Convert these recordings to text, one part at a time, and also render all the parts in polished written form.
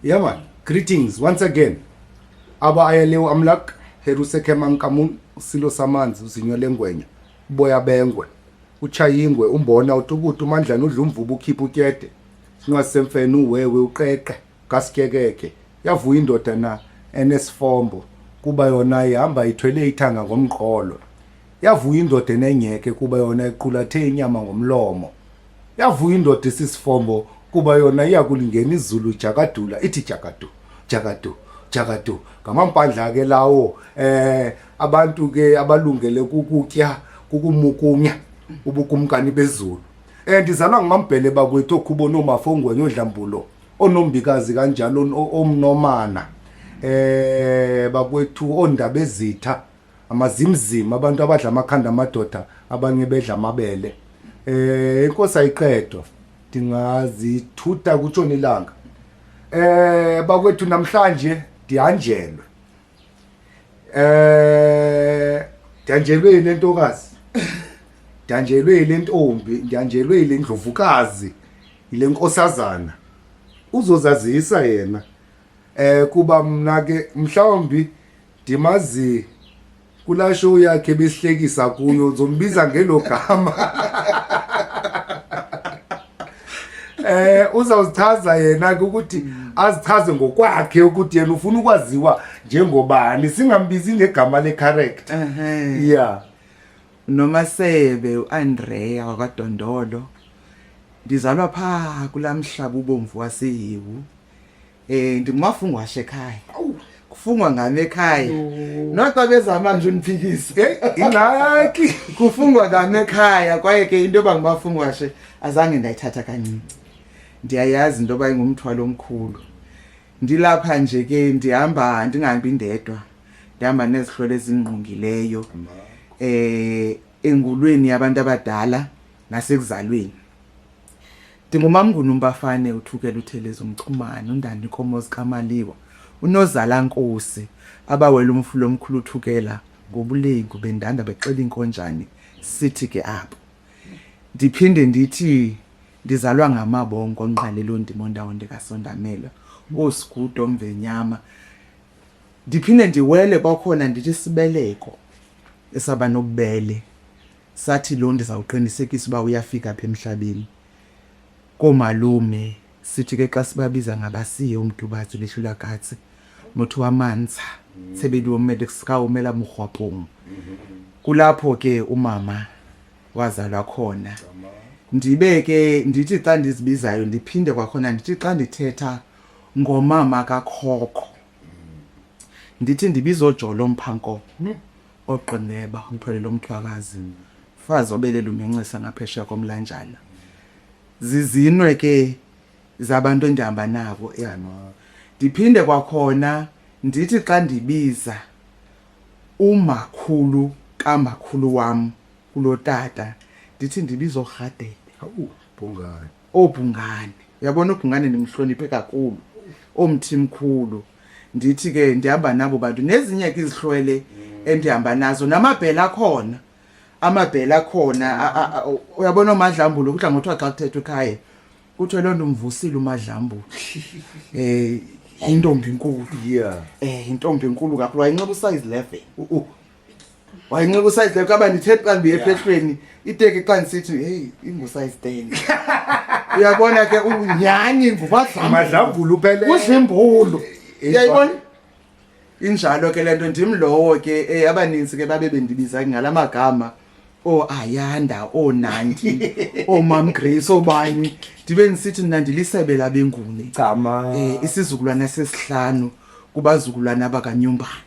Yeah man, greetings once again. Aba ayelew amlak, heruseke mankamun, silo samanzi, uzinywele ngwenya, boya bengwe, uchayingwe, umbona utubutu mandlana udla umvubu ukhipha utyede. Singasemfene uwewe uqeqe, gasikekeke. Yavuya indoda na enesifombo, kuba yona ihamba ithwele ithanga ngomqolo. Yavuya indoda enenyeke kuba yona iqulathe inyama ngomlomo. Yavuya indoda esisifombo kuba yona iyakulingena izulu jakadula ithi jakadu jakadu jakadu ngamampandla ke lawo abantu ke abalungele ukutya kukumukunya ubukumkani bezulu ndizalwa ngimambhele bakwethu okhubo nomafongwe nyodlambulo onombikazi kanjalo omnomana bakwethu ondaba ezitha amazimzima abantu abadla amakhanda amadoda abanye bedla amabele inkosi ayiqedwa ndingazithutha kutshona ilanga bakwethu namhlanje ndihanjelwe ndihanjelwe ile ntokazi ndihanjelwe ile ntombi ndihanjelwe ile ndlovukazi ile nkosazana uzozazisa yena kuba mna ke mhlawumbi ndimazi kula show yakhe besihlekisa kuyo zombiza ngelo gama uzawuzichaza yena ukuthi azichaze ngokwakhe ukuthi yena ufuna ukwaziwa njengobani singambizi ngegama lecharacter. Yeah. Nomasebe uAndrea wakwaDondolo ndizalwa pha kulamhlaba ubomvu waseyiwu ndingumafungwa ekhaya kufungwa ngami ekhaya noxa bezama nje uniphikise ingaki kufungwa ngami ekhaya kwaye ke into bangibafungwa azange ndayithatha kancinci ndiyayazi into bayingumthwalo omkhulu ndilapha nje ke ndihamba ndingahambi ndedwa ndihamba nezihlolo ezingqungileyo engulweni yabantu abadala nasekuzalweni ndingumamnguni umbafane uthukela uTheleza umchumane undandi Khomozi kaMaliwa unozala Nkosi abawela umfulo omkhulu uthukela ngobulengu bendanda bexela inkonjane sithi ke apho ndiphinde ndithi ndizalwa ngamabongo onqalelo ndimondawo ndikasondamela osigudo omvenyama ndiphinde ndiwele bakhona ndithi sibeleko esaba nobubele sathi lo ndizawuqinisekisa uba uyafika apha emhlabeni komalume sithi ke xa sibabiza ngabasiye umdubazi leshula katsi motho wamanza sebeli womele sika umela mugwapong kulapho ke umama wazalwa khona ndibeke ndithi xa ndizibizayo ndiphinde kwakhona ndithi xa ndithetha ngomama kakhokho ndithi ndibiza oJolo Mphanko oqineba umphelelo omthwakazi fazi obelela umencisa ngaphesheya komlanjana zizinwe ke zabantu endihamba nabo ndiphinde kwakhona ndithi xa ndibiza umakhulu kamakhulu wam kulotata ndithi ndibiza oRhadebe Bhungane obhungane uyabona uBhungane ndimhloniphe kakhulu omthimkhulu ndithi ke ndihamba nabo bantu nezinye ke izihlwele endihamba nazo namabhela akhona amabhela akhona uyabona uMadlambulo kudla ngothiwa xa kuthethwa ekhaya kuthiwe loo nto umvusile uMadlambulo intombi inkulu intombi inkulu kakhulu wayinxiba usize 11 wayinxiba usize 11 kaba ndithetha xa ndiye ephehlweni iteki xa ndisithi hey ingusize 10 uyabona ke unyani Madlambulo uphele uzimbulu uyayibona injalo ke lento ndimlowo ke abaninzi ke babe bendibiza ngalamagama Ayanda Nanti Mam Grace obani ndibe ndisithi mina ndilisebe labenguni chama isizukulwana sesihlanu kubazukulwana bakanyumbana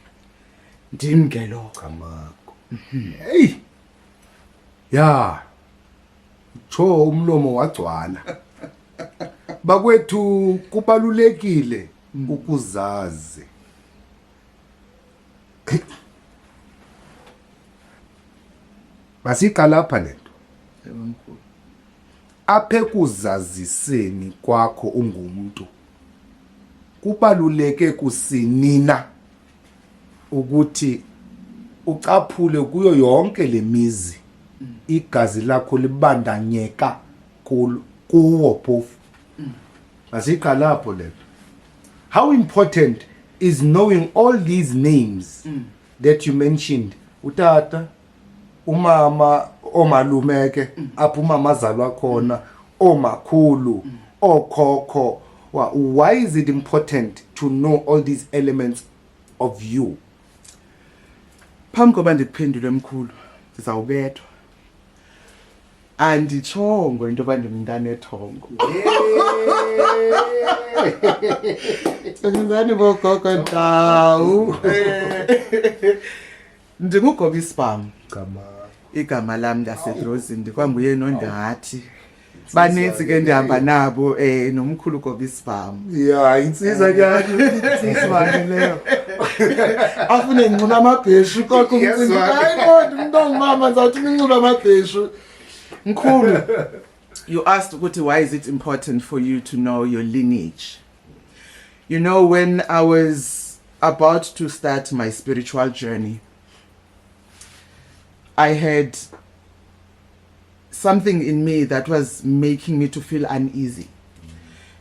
ndim ke lo Kamakho. Hey. Ya. Cho umlomo wagcwala. Bakwethu kubalulekile ukuzazi. Masiqala lapha lento. mkhulu. Aphe kuzaziseni kwakho ungumuntu. Kubaluleke kusinina ukuthi ucaphule kuyo yonke lemizi igazi lakho libandanyeka kuwo phofu. Masiqala lapho lento. How important is knowing all these names that you mentioned? Utata, umama, omalumeke, apho umama azalwa khona, omakhulu, okhokho. Why is it important to know all these elements of you? Phambi koba ndikuphendule mkhulu ndizawubethwa anditshongo into yoba ndimntana ethongo ndingani bogogo Ntawu ndinguGobisibhamu igama lam lasedrozini ndikwanguye nondathi baninzi ke ndihamba nabo nomkhulu Gobisibhamu Yeah, insizwa njani? sisibani leyo afune ngincula amabheshu kodwa Yes, umcimbi man. hayi kodwa umntu ongumama ndizawuthi ngincula amabheshu mkhulu. You asked ukuthi why is it important for you to know your lineage. You know, when I was about to start my spiritual journey, I had something in me that was making me to feel uneasy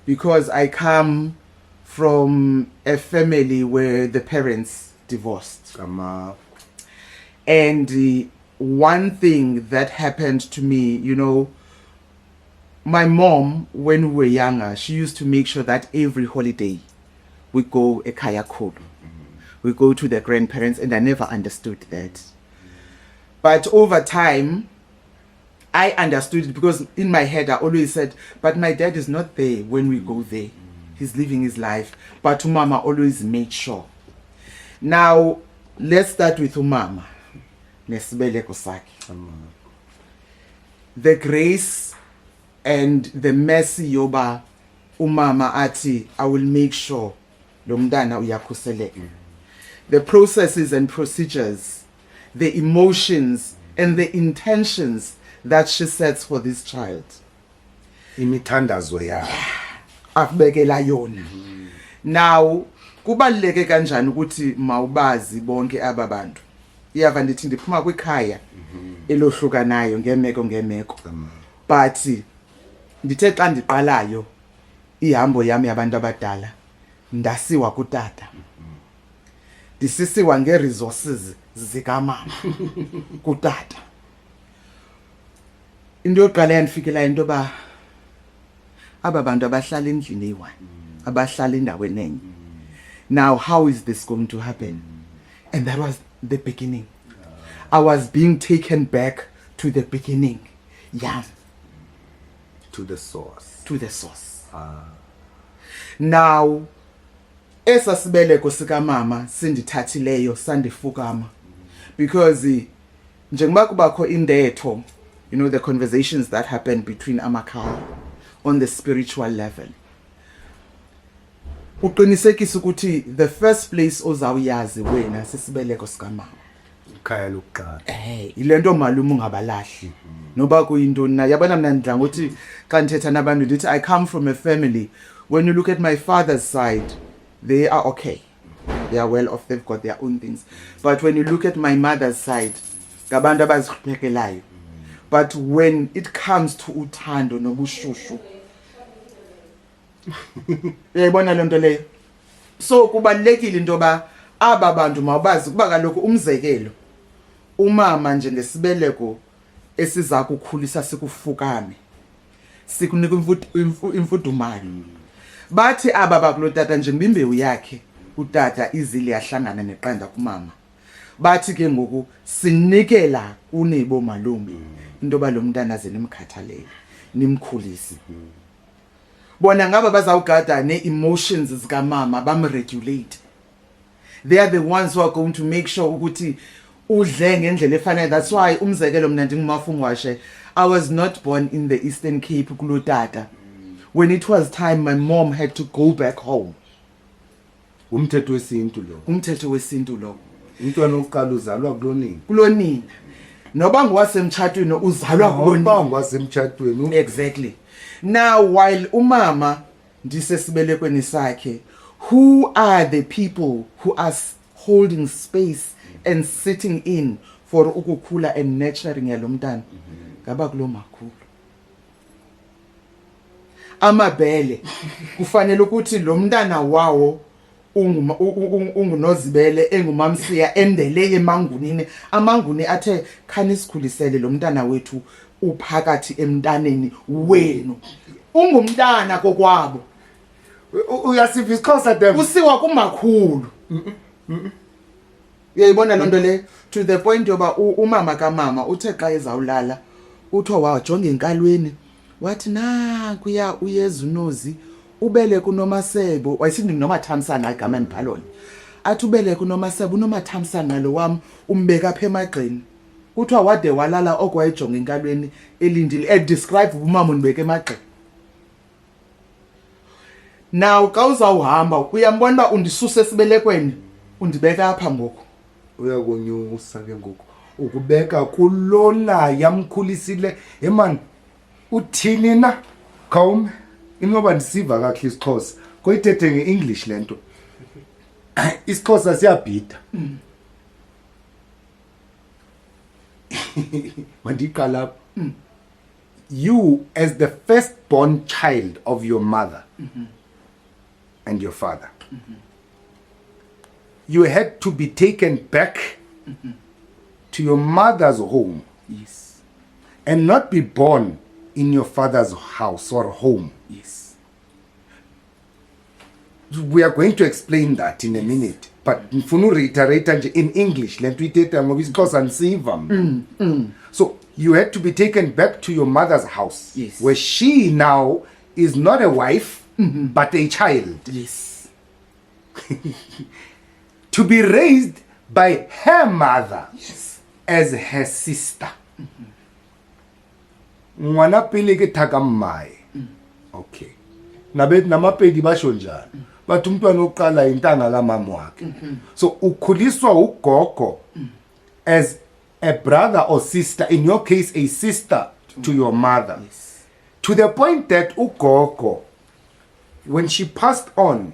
because I come from a family where the parents divorced. And one thing that happened to me, you know, my mom, when we were younger, she used to make sure that every holiday we go ekhaya khulu. We go to the grandparents, and I never understood that. But over time, I understood it because in my head I always said, but my dad is not there when we go there. He's living his life. But Umama always made sure. Now, let's start with Umama. Nesibeleko sakhe. The grace and the mercy yoba Umama ati, I will make sure lo mntana uyakhuseleka. The processes and procedures, the emotions and the intentions that she sets for this child. Imithandazo ya. Akubekela yona. Now, kubaluleke kanjani ukuthi mawubazi bonke aba bantu. Iyava ndithi ndiphuma kwikhaya elohlukanayo ngemeko. But ndithe xa ndiqalayo ihambo yami yabantu abadala ndasiwa kutata. Ndisisiwa ngeresources zikamama kutata. Into yokuqala yandifikela into ba aba bantu abahlala endlini eyi-one, abahlala endaweni enye. Now, how is this going to happen? And that was the beginning. I was being taken back to the beginning. Yeah. To the source. To the source. Now, esasibeleko sikamama sindithathileyo sandifukama. Because njengoba kubakho indetho, you know, the conversations that happen between amakhaya on the spiritual level. Uqinisekisa ukuthi the first place ozawuyazi wena sisibeleko sikamama. Ikhaya lokuqala. Ilento malume ungabalahli. Noba kuyintoni na yabona mina ndidla ngokuthi xa ndithetha nabantu ndithi I come from a family. When you look at my father's side, they are okay. They are well off, they've got their own things. But when you look at my mother's side, ngabantu abazihluphekelayo. But when it comes to uthando nobushushu, uyayibona lento leyo. So kubalekile into ba aba bantu mawubazi kuba kaloku umzekelo umama nje ngesibeleko esiza kukhulisa sikufukame sikunika imfudumalo. Bathi aba bakulotata nje ngimbewu yakhe utata izile yahlangana neqanda kumama. Bathi ke ngoku sinikela kunebo malume into ba lo mntana ze nimkhathalele nimkhulise. Bona ngaba bazawugada ne emotions zika mama bamregulate. They are the ones who are going to make sure ukuthi udle ngendlela efanele. That's why umzekelo mina ndingumafungwashe, I was not born in the Eastern Cape kulotata. When it was time, my mom had to go back home. Umthetho wesintu lo. Umthetho wesintu lo. Umntwana oqala uzalwa kulonini. Kulonina. Noba ngwasemtshatweni uzalwa kulonina. Noba ngwasemtshatweni. Exactly. Now while umama ndisesibelekweni sakhe, who are the people who are holding space and sitting in for ukukhula and nurturing yalo mntana? Ngaba kulo makhulu. Amabele kufanele ukuthi lo mntana wawo ungunozibele engumamsiya endele emangunini. Amanguni athe khanisikulisele lo mntana wethu uphakathi emntaneni wenu. Ungumntana kokwabo. Uyasiva isiXhosa dem. Usiwa kumakhulu. Uyayibona lonto le, to the point yoba umama kamama uthe xa ezawulala uthiwa wajonga enkalweni wathi kuya uyeza unozi ubele kunomasebo wayisithi nomathamsana igama endibhaloni athi ubele kunomasebo unomathamsana lo wami umbeka apha emagxeni kuthiwa wade walala okwayijonga enkalweni elindile describe umama undibeka emagxeni. Now xa uzawuhamba uyambona uba undisusa esibelekweni undibeka apha ngoku. Uyakonyusa ke ngoku ukubeka kulona yamkhulisile man uthini na khawume inoba ndisiva kahle isiXhosa koyithethe ngeEnglish lento isiXhosa siyabhida mandiqala you as the firstborn child of your mother and your father you had to be taken back to your mother's home. Yes. And not be born in your father's house or home. Yes. We are going to explain that in a minute. But ngifuna reiterate nje in English lento ithetha ngoba isiXhosa ansiva. So you had to be taken back to your mother's house. Yes. Where she now is not a wife but a child. Yes. To be raised by her mother. Yes. As her sister. Ngwana pele ke thakammaye. Okay. Nabethi namapedi basho njalo. Bathi umntwana oqala intanga kamama wakhe. So ukhuliswa ugogo as a brother or sister, in your case a sister to your mother. Yes. To the point that ugogo, when she passed on,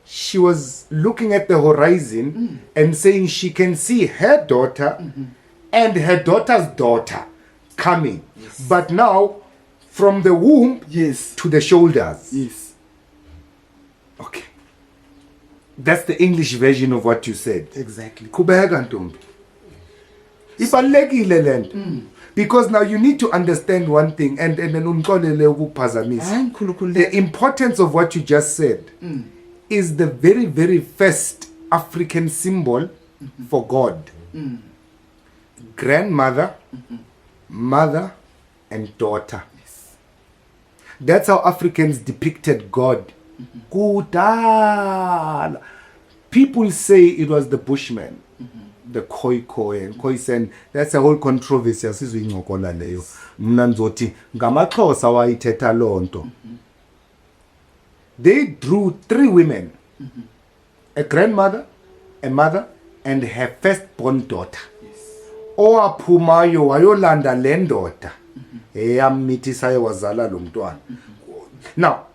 she was looking at the horizon and saying she can see her daughter and her daughter's daughter coming. Yes. But now, from the womb Yes. to the shoulders. Yes. Okay. That's the English version of what you said. Exactly. Kubeka ntombi. Ibalekile lento. Because now you need to understand one thing and then unkolele ukuphazamisa. Hayi mkhulukhulu. The importance of what you just said is the very, very first African symbol for God. Grandmother, mother, and daughter. Yes. That's how Africans depicted God. Kudala. People say it was the Bushmen, the Khoikhoi and Khoisan. That's a whole controversy. Asizuyincokola leyo. Mna nzothi ngamaXhosa wayithetha lonto. They drew 3 women. A grandmother, a mother, and her firstborn daughter. Owaphumayo wayolanda le ndoda eyammithisayo wazala lo mntwana. Now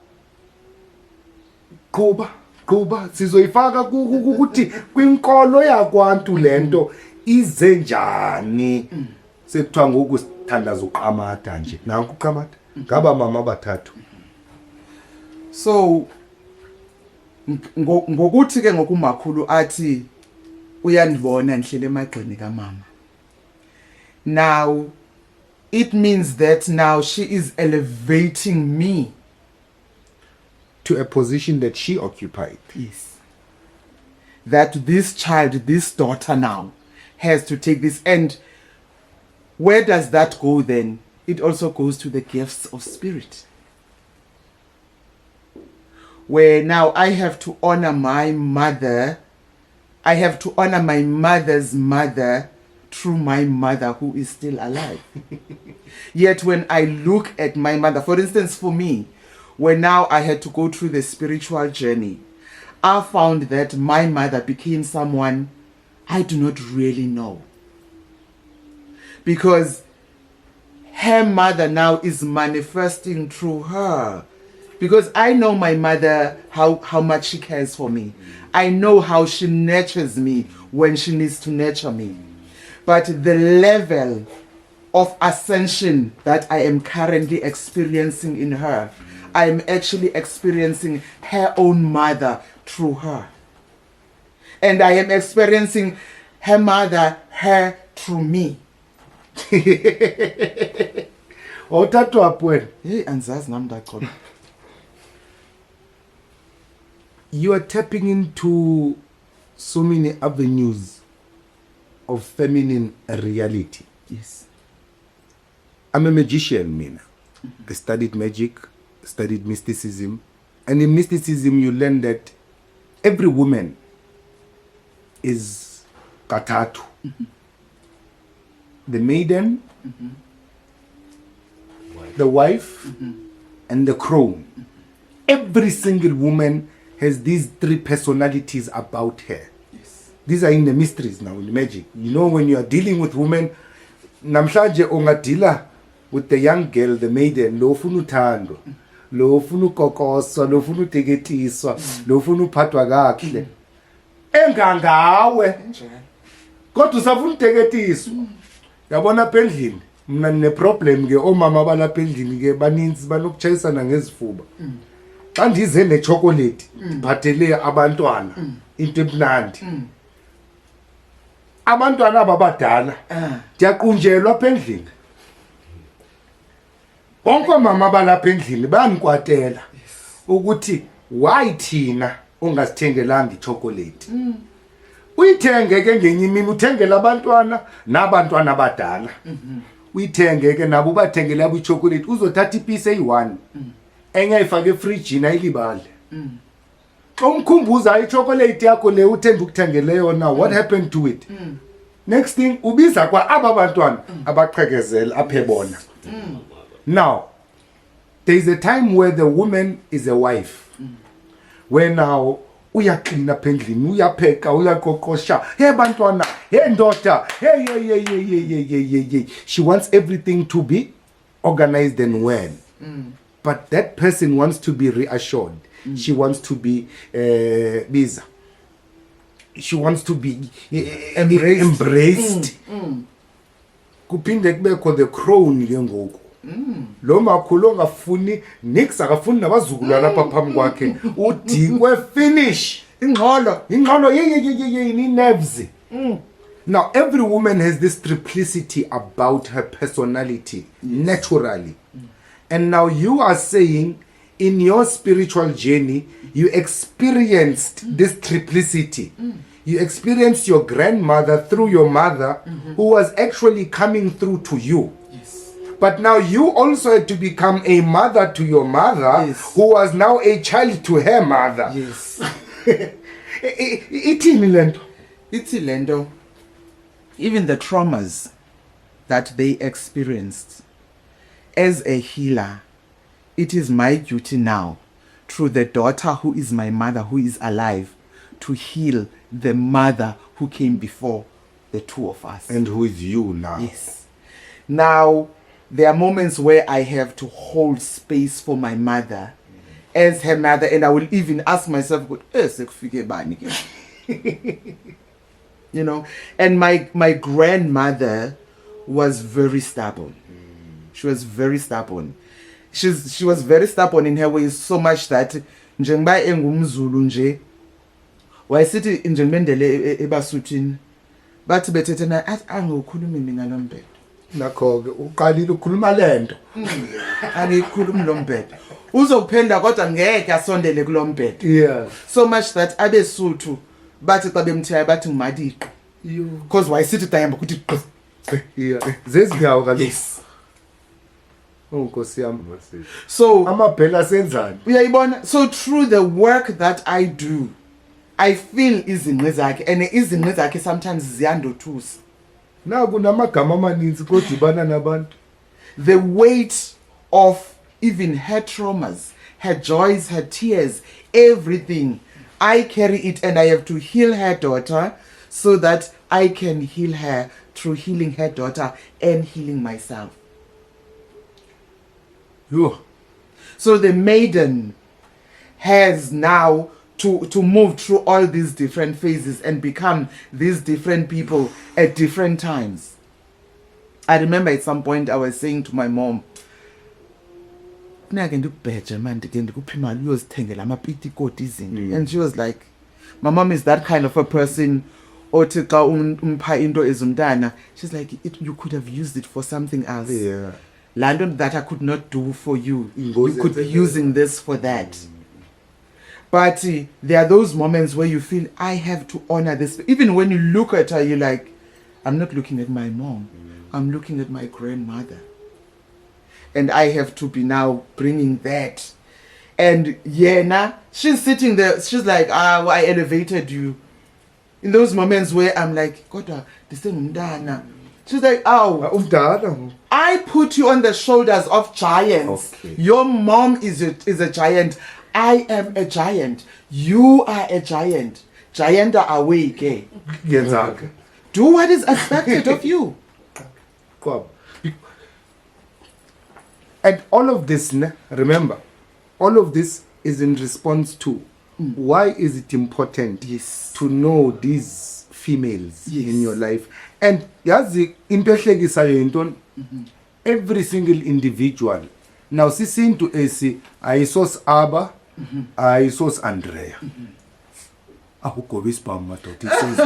kuba sizoyifaka ukuthi kwinkolo yakwantu lento ize njani sekuthiwa ngoku sithandaza uqamatha nje nanku uqamatha ngaba mama bathathu. So ngokuthi ke ngokumakhulu athi uyandibona ndihlele emagxeni kamama. Now it means that now she is elevating me To a position that she occupied. Yes. That this child, this daughter now, has to take this. And where does that go then? It also goes to the gifts of spirit. Where now I have to honor my mother I have to honor my mother's mother through my mother who is still alive. Yet when I look at my mother, for instance, for me, when now I had to go through the spiritual journey, I found that my mother became someone I do not really know. Because her mother now is manifesting through her. Because I know my mother, how much she cares for me. I know how she nurtures me when she needs to nurture me. But the level of ascension that I am currently experiencing in her, I am actually experiencing her own mother through her. And I am experiencing her mother, her through me. Awuthathwa wena. Hey, anzazi nami ndaqola. You are tapping into so many avenues of feminine reality. Yes. I'm a magician, Mina. I studied magic, studied mysticism. And in mysticism, you learn that every woman is katatu. The maiden, the wife, and the crone. Every single woman has these three personalities about her. Yes. These are in the mysteries now, in the magic. You know, when you are dealing with women, namhlanje ungadila with the young girl, the maiden, lo ufuna uthando, lo ufuna ukokoswa, lo ufuna uteketiswa, lo ufuna uphathwa kahle. Engangawe. Kodwa usafuna uteketiswa. Yabona apha endlini, mina nine problem ke omama balapha endlini ke baninzi banokutshayisana ngezifuba. Xa ndize ne chocolate, ndiphathele abantwana into emnandi. Abantwana abadala ndiyaqunjelwa apha endlini. Bonke mama balapha endlini bayandikwatela ukuthi why thina ungasithengelanga ichocolate. Uyithenge ke ngenye imini uthengela abantwana nabantwana abadala. Uyithenge ke nabo ubathengela ichocolate uzothatha ipiece eyi1 enye ayifake efrijini ayilibale. Xa umkhumbuza ichocolate yakho le uthemba ukuthengele yona, what happened to it? Next thing ubiza kwa aba bantwana abaqhekezela aphe bona. Now there is a time where the woman is a wife, where now uyaklina apha endlini, uyapheka, uyaqoqosha, hey bantwana, hey ndoda, hey. She wants everything to be organized and well. But that person wants to be reassured. She wants to be biza. She wants to be embraced. Kuphinde kubekho the crone ke ngoku. Lo makhulu ongafuni nix akafuni nabazukulwana lapha phambi kwakhe. Udikwe finish. Ingqolo ye nerves. Now every woman has this triplicity about her personality naturally. And now you are saying in your spiritual journey, you experienced this triplicity. You experienced your grandmother through your mother, who was actually coming through to you. Yes. But now you also had to become a mother to your mother, Yes. who was now a child to her mother. Yes. Ithini lento? Ithi lento, even the traumas that they experienced, as a healer, it is my duty now, through the daughter who is my mother, who is alive, to heal the mother who came before the two of us. And who is you now? Yes. Now, there are moments where I have to hold space for my mother as her mother, and I will even ask myself, you know, and my grandmother was very stubborn. She was very stubborn. She was very stubborn in her ways, so much that njengoba engumZulu nje wayesithi nje Mendele eBasuthini bathi bethethe na athi angikhulumi mina lo mbhedo. Nakho ke uqalile ukukhuluma lento. Angikhulumi lo mbhedo. Uzophenda kodwa ngeke asondele kulo mbhedo. Yeah. So much that abeSuthu bathi xa bemthaya bathi ngumadiqo. Because wayesithi dayamba ukuthi Yeah. Zezinyawo kaloku. yes. Nkosi yami. So Amabhela senzani? uyayibona, so through the work that I do I feel izingqi zakhe and izingqi zakhe sometimes ziyandothusa. Naku namagama amaninzi kodibana nabantu. The weight of even her traumas, her joys, her tears, everything, I carry it and I have to heal her daughter so that I can heal her through healing her daughter and healing myself. Yo. So the maiden has now to move through all these different phases and become these different people at different times. I remember at some point I was saying to my mom, and she was like, my mom is that kind of a person. She's like, you could have used it for something else. Yeah. London that I could not do for you. You could be using this for that. But there are those moments where you feel, I have to honor this. Even when you look at her, you're like, I'm not looking at my mom. I'm looking at my grandmother. And I have to be now bringing that. And Yena, she's sitting there. She's like, I elevated you. In those moments where I'm like, Kota, this is umdana. She's like, oh, I put you on the shoulders of giants. Okay. Your mom is a giant. I am a giant. You are a giant. Giant are awake. Eh? Do what is expected of you. And all of this, remember, all of this is in response to why is it important to know these females in your life. And yazi into ehlekisayo yintoni, every single individual now sisintu esi ayisos Aba ayisos Andrea akugoba isibhamu madoda isenze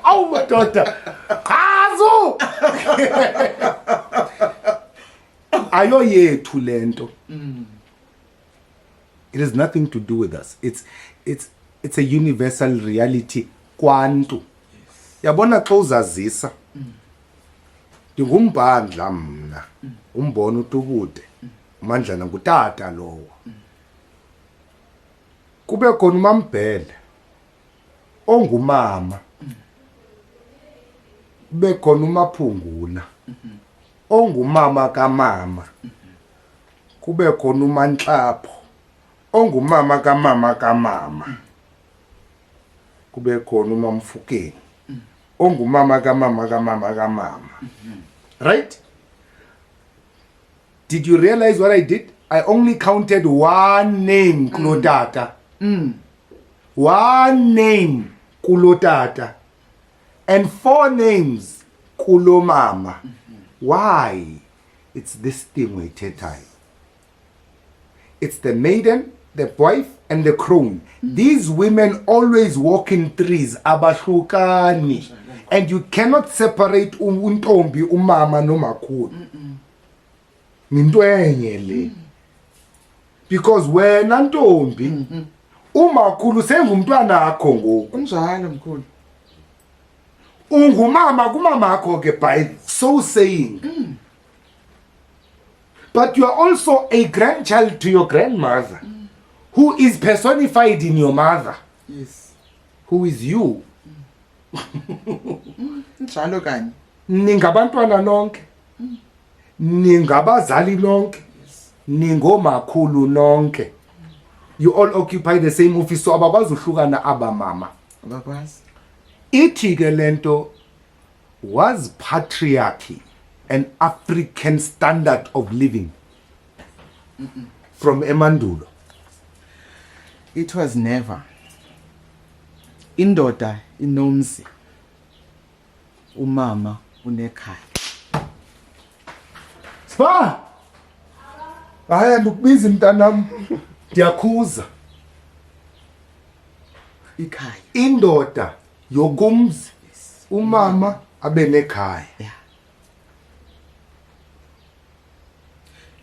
awu madoda qazo ayo yethu lento. It has nothing to do with us. It's a universal reality kwantu. Yabona xa uzazisa ndingumbandla mna umbona uTukude uMandlana ngutata lowo kube khona uMambhele ongumama kube khona uMaphungula ongumama kamama kube khona uManhlapho ongumama kamama kube khona uMamfukeni ongumama kamama. Right? Did you realize what I did? I only counted one name, Kulotata. One name, Kulotata. And 4 names, Kulomama. Why? It's this thing we take time. It's the maiden, the wife, and the crone. These women always walk in threes, abahlukani. And you cannot separate untombi, umama nomakhulu. Ninto enye le. Because wena ntombi, umakhulu sengumntwana akho ngoku. Unjalo mkhulu. Ungumama kumama akho ke by so saying. But you are also a grandchild to your grandmother, who is personified in your mother. Yes. Who is you? Njalo kanye. Ningabantwana nonke. Ningabazali nonke. Ningomakhulu nonke. You all occupy the same office, so ababazuhlukana abamama. Abakwazi. Ithi ke lento was patriarchy an African standard of living from emandulo? It was never. Indoda inomzi. Umama unekhaya. Spa! Haya ndikubiza mntanam. Ndiyakhuza. Ikhaya. Indoda yokumzi. Umama abe nekhaya. Yeah.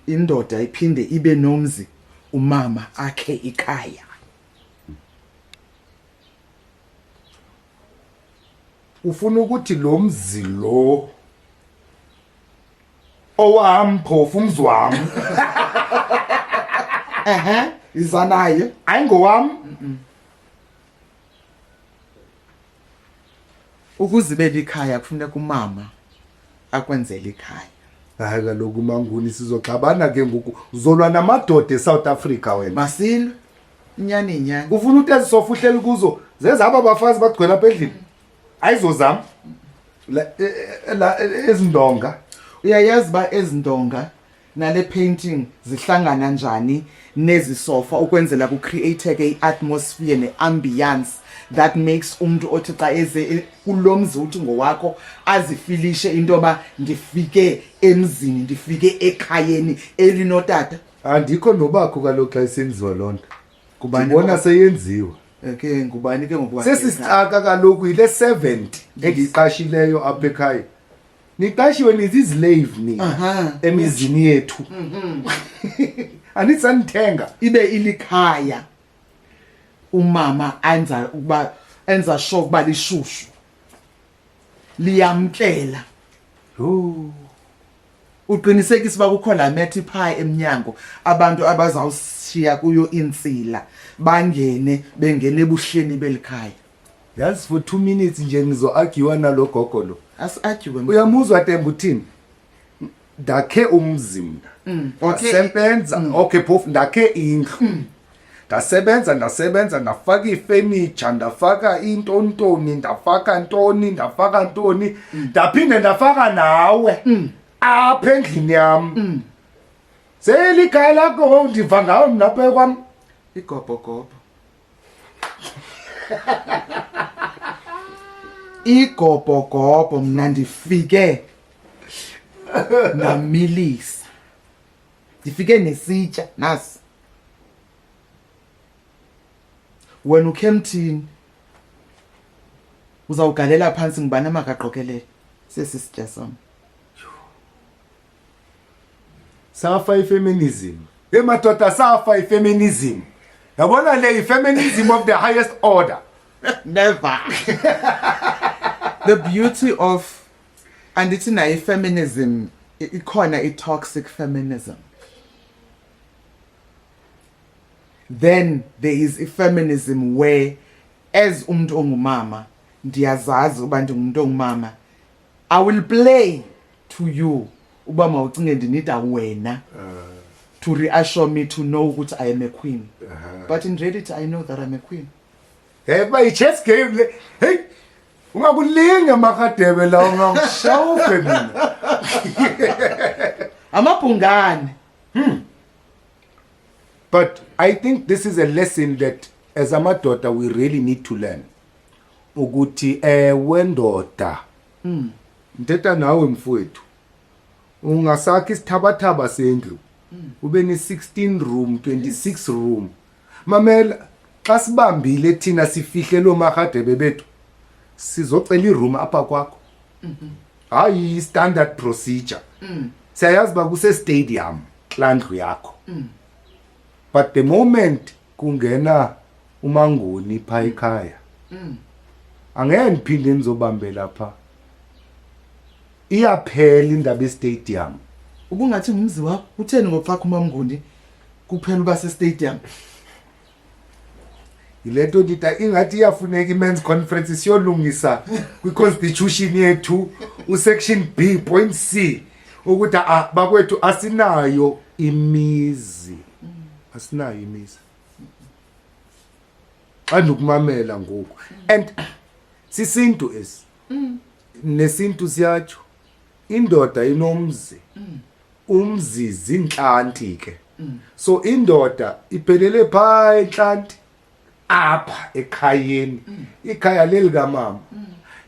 Indoda iphinde ibe nomzi, umama akhe ikhaya. Ufuna ukuthi lo mzi lo owamphofu umzi wami. Izanaye. Ayingowami. ukuzibela ikhaya kufuneka umama akwenzele ikhaya. Hayi kaloku Manguni sizoxabana ke ngoku uzolwa namadoda eSouth Africa wena. Masilwe inyani. Ufuna ukuthi ezisofuhleli kuzo zezaba abafazi bagcwela apha endlini. Ayizozama. La ezindonga. Uyayazi ba ezindonga nale painting zihlangana njani nezisofa ukwenzela ku create ke iatmosphere neambiance that makes umuntu othi xa eze kulomzi uthi ngowakho azifilishe into ba ndifike emzini ndifike ekhayeni elinotata. Andikho nobakho kaloku xa isenziwa lonto. Kubani bona seyenziwa. Okay ngubani ke ngokuba sesisicaka kaloku ile 70 engiqashileyo apha ekhaya. Niqashiwe nizislave ni emizini yethu. Anitsanithenga ibe ilikhaya. Umama enza sure kuba lishushu liyamkela. Uqinisekisa uba kukho la methi pie emnyango abantu abazawushiya kuyo insila bangene bengene ebuhleni belikhaya. Yazi for 2 minutes nje ngizo-argue nalo gogo lo. Asi-argue. Uyamuzwa Tembu uthini? Ndakhe umzimba. Ndasebenza, okay phofu ndakhe indlu. Ndasebenza ndafaka ifurniture, ndafaka intontoni, ndafaka ntoni, ndaphinde ndafaka nawe apha endlini yam. Selikhaya lakho ndiva ngawo mnapha kwam Igobhogobo. Igobhogobo mna ndifike namilisa. Ndifike nesitya nasi. Wena ukhe emthini uzawugalela phansi ngibani amakaqokelele sesisitya sona. Safa ifeminism. Madoda safa ifeminism. Yabona le feminism of the highest order. Never. The beauty of andithi nayo feminism ikhona toxic feminism. Then there is a feminism where as umuntu ongumama ndiyazazi uba ndingumuntu ongumama I will play to you uba mawucinge ndinida wena to reassure me to know ukuthi I am a queen. But in reality I know that I'm a queen. Hey by chess game le. Hey ungakulinga makadebe la ungashawupe mina. Amabhungane. But I think this is a lesson that as amadoda we really need to learn. Ukuthi wendoda. Ndetha nawe mfowethu. Ungasakha isithabathaba sendlu. Ube ni 16 room, 26 room. Mamela xa sibambile thina sifihle lo makadebe bethu. Sizocela iroom apha kwakho. Hayi standard procedure. Siyayazi ba kuse stadium landlu yakho. But the moment kungena uManguni pha ekhaya. Angeke niphinde nizobambela lapha. Iyaphela indaba estadium. Ubungathi ngumzi wakho utheni ngopha uManguni kuphela uba se stadium. Ileto ndita ingathi iyafuneka imen's conference siyolungisa kwiconstitution yethu usection B.C ukuthi bakwethu asinayo imizi. Asinayo imizi. Anokumamela ngoku. And sisintu esi. Nesintu siyatsho indoda inomzi. Umzi zinhlanti ke. So indoda iphelele pha enhlanti apha ekhayeni. Ikhaya leli kaMama.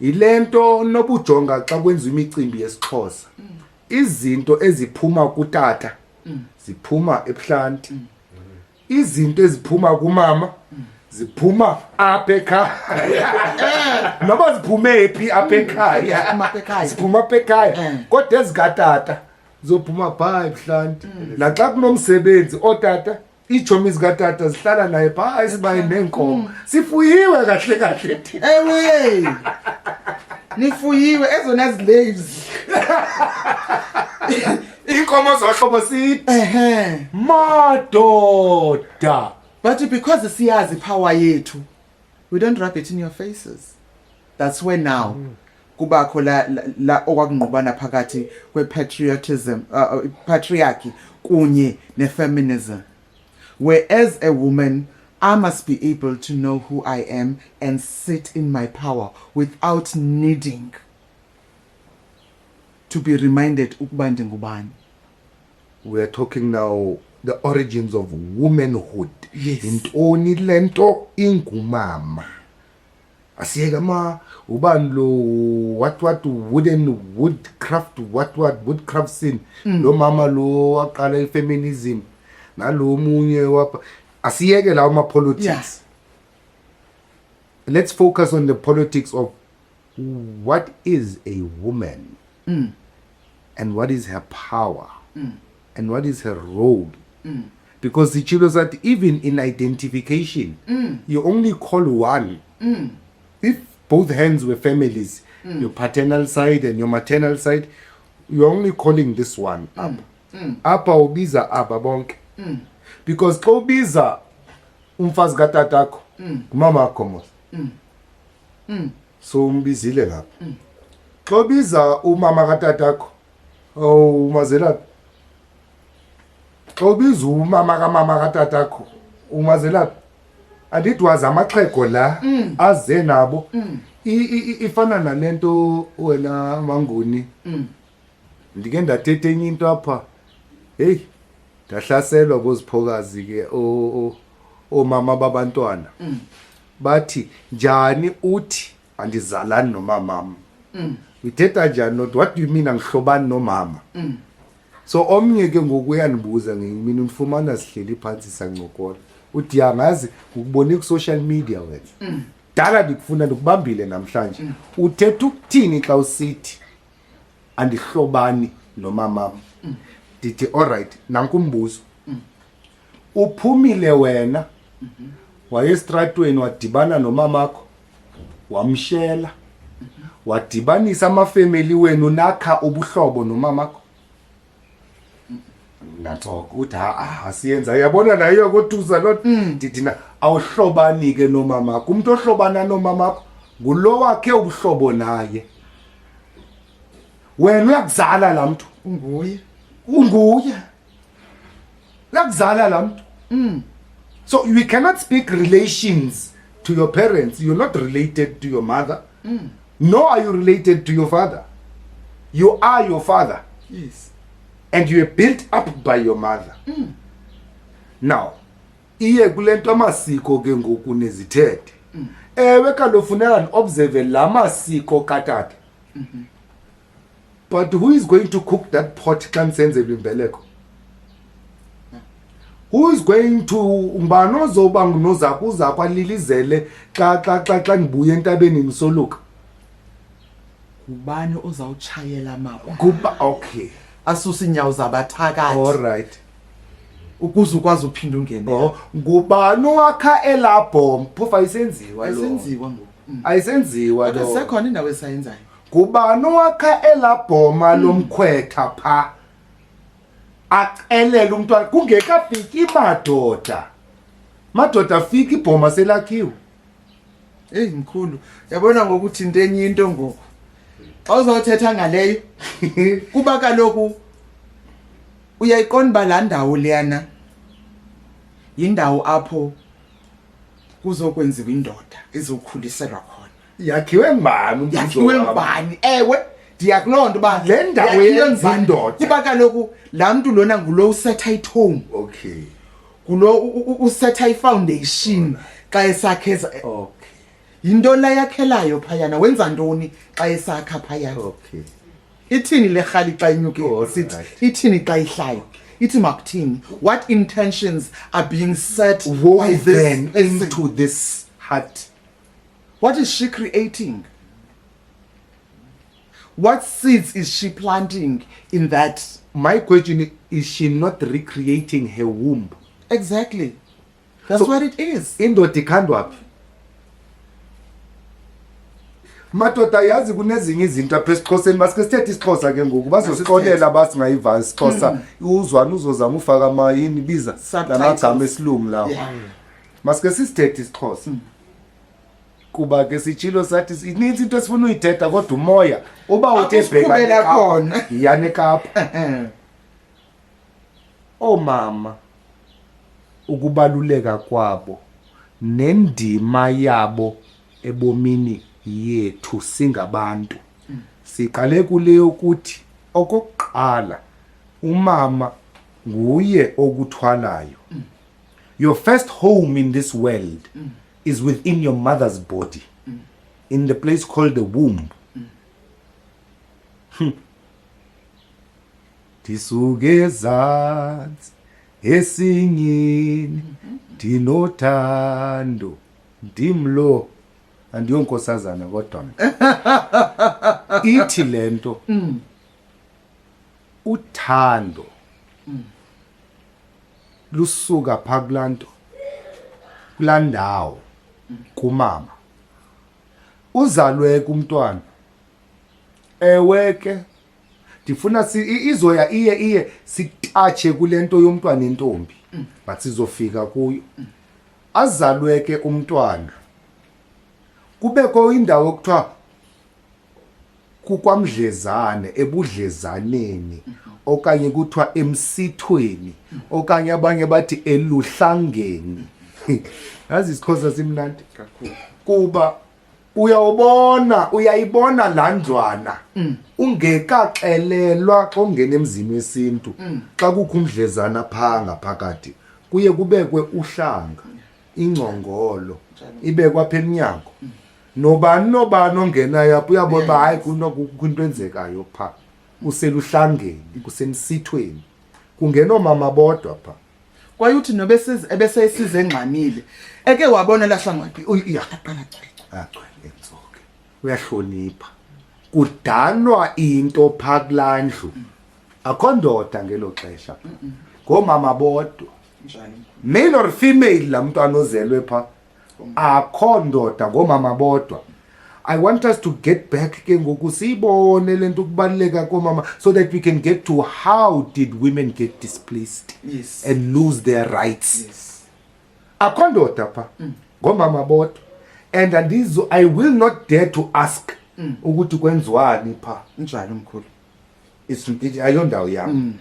Ilento nobujonga xa kwenziwa imicimbi yesiXhosa. Izinto eziphuma kutata ziphuma ebuhlanti. Izinto eziphuma kuMama ziphuma apha ekhaya. Noba ziphume ephi apha ekhaya. Ziphuma apha ekhaya. Kodwa ezikatata zophuma pha ebuhlanti. Naxa kunomsebenzi otata iitshomi zikatata zihlala naye pha esibayeni nenkomo. Sifuyiwe kahle thina. Ewe. Nifuyiwe ezona slaves. Inkomo zohlobo sithi. Madoda. But because siyazi power yethu, we don't rub it in your faces. That's where now kubakho la okwakungqubana phakathi kwe-patriotism, patriarchy kunye ne-feminism. Whereas a woman, I must be able to know who I am and sit in my power without needing to be reminded ukuba ndingubani. We are talking now the origins of womanhood. Yes. Intoni lento ingumama. Asiyeka ma ubani lo what woodcraft woodcraft scene lo mama lo waqala ifeminism nalo munye wapha asiyeke lawo ma politics. Yes. Let's focus on the politics of what is a woman and what is her power and what is her role. Because the children that even in identification you only call one. If both hands were families, your paternal side and your maternal side, you're only calling this one up. Apa ubiza apa bonke. Because xa ubiza umfazi katatakho, mama akho mos. So umbizile ngapha. Xa ubiza umama katatakho, umazela. Xa ubiza umama kamama katatakho, umazela. Andithi wazi amaxhego la aze nabo ifana nalento wena Manguni ndike ndathethe enye into apha hey ndahlaselwa boziphokazi ke omama babantwana bathi njani uthi andizalani nomamam uthetha njani not what do you mean angihlobani nomama so omnye ke ngokuyandibuza mina ufumana sihleli phansi sancokola uthi yangazi ukubona ku social media wena dala ndikufuna ndikubambile namhlanje uthetha ukuthini xa usithi andihlobani nomama ndithi alright nankumbuzo uphumile wena waye estratweni wadibana nomamakho wamshela wadibanisa amafamily wenu nakha ubuhlobo nomamakho nathoka uthi asiyenza yabona nayo kotuza lot ndithina awuhlobani ke nomama umuntu ohlobana nomama ngulo wakhe ubuhlobo naye wena uyakuzala lamntu unguye uyakuzala lamntu so we cannot speak relations to your parents. You're not related to your mother nor are you related to your father. You are your father. Yes. And you are built up by your mother. Now, iye kulento amasiko ke ngoku nezithethe. Ewe kalofuneka observe la masiko katata. But who is going to cook that pot kan senze imbeleko? Who is going to umbano zoba ngunozakuza kwalilizele xa ngibuye entabeni ngisoluka? Ubani ozawutshayela mama? Kuba okay. Asusa inyawo zabathakathi. All right. Ukuze ukwazi uphinda ungene. Oh, ngubani wakha elabhom phofa ayisenziwa lo. Ayisenziwa ngoku. Ayisenziwa lo. Akusekhona indawo esayenzayo. Ngubani wakha elabhoma lomkhwetha pha. Axelela umntwana kungekafiki madoda. Madoda afika ibhoma selakhiwe. Hey mkhulu, yabona ngokuthi into enye into ngoku. Awuzothetha ngaleyo kuba kaloku uyayiqonda la ndawo leyana indawo apho kuzokwenziwa indoda izokhuliselwa khona. Yakhiwe ngubani? Yakhiwe ngubani? Ewe ndiyakulonda ba le ndawo yenza indoda. Kuba kaloku la muntu lona ngulo usetha ithome. Okay. Kulo usetha ifoundation xa esakheza. Okay. Into la yakhelayo phayana wenza ntoni xa esakha phayana? Okay. Ithini le khali xa inyuke sithi ithini xa ihlayo? Ithi makuthini? What intentions are being set by then this into this heart? What is she creating? What seeds is she planting in that? My question is she not recreating her womb? Exactly. That's what it is. Indoda ikhandwa phi? Madoda yazi kunezinye izinto apha esiXhoseni basike sithethe isiXhosa ke ngoku bazosixolela basingayiva isiXhosa uzwana uzozama ufaka amayini biza lamagama esilungu lawo. Masike sisithethe isiXhosa. kuba ke sitshilo sathi sininzi into esifuna uyithetha kodwa umoya uba uthe Akusiqhubela khona. yani eKapa. Omama ukubaluleka kwabo nendima yabo ebomini yethu singabantu siqale kule ukuthi okokuqala umama nguye okuthwalayo. Your first home in this world is within your mother's body, in the place called the womb. Ndisuke ezantsi esinyini ndinothando ndimlo andiyonkosazana kodwa ithi lento uthando lusuka pha kulanto kulandawo kumama uzalwe kumntwana ewe ke ndifuna izoya iye sitache kulento yomntwana intombi but sizofika kuyo azalwe ke umntwana kubekho indawo ekuthiwa kukwamdlezane ebudlezaneni okanye kuthiwa emsithweni okanye abanye bathi eluhlangeni. Yazi isikhoza simnandi kakhulu kuba uyayibona laa ndlwana ungekaxelelwa kongena emzini wesintu xa kukho umdlezana phaa ngaphakathi kuye kubekwe uhlanga ingcongolo ibekwa apha emnyango nobani ongenayo apho uyabona uba hayi kunokukho into enzekayo phaa useluhlangeni kusemsithweni kungena oomama bodwa phaa kwaye uthi ebesesize engxamile eke wabona lahlangathi iyaqala entsoke uyahlonipha kudanwa into phaa kulaa ndlu akho ndoda ngelo xesha ngoomama bodwa male or female laa mntwana ozelwe phaa akho ndoda ngoomama bodwa. I want us to get back ke ngoku siyibone le nto ukubaluleka komama so that we can get to how did women get displaced and lose their rights. Akho ndoda phaa ngoomama bodwa and I will not dare to ask ukuthi kwenziwani phaa njalo mkhulu ayondawo yam.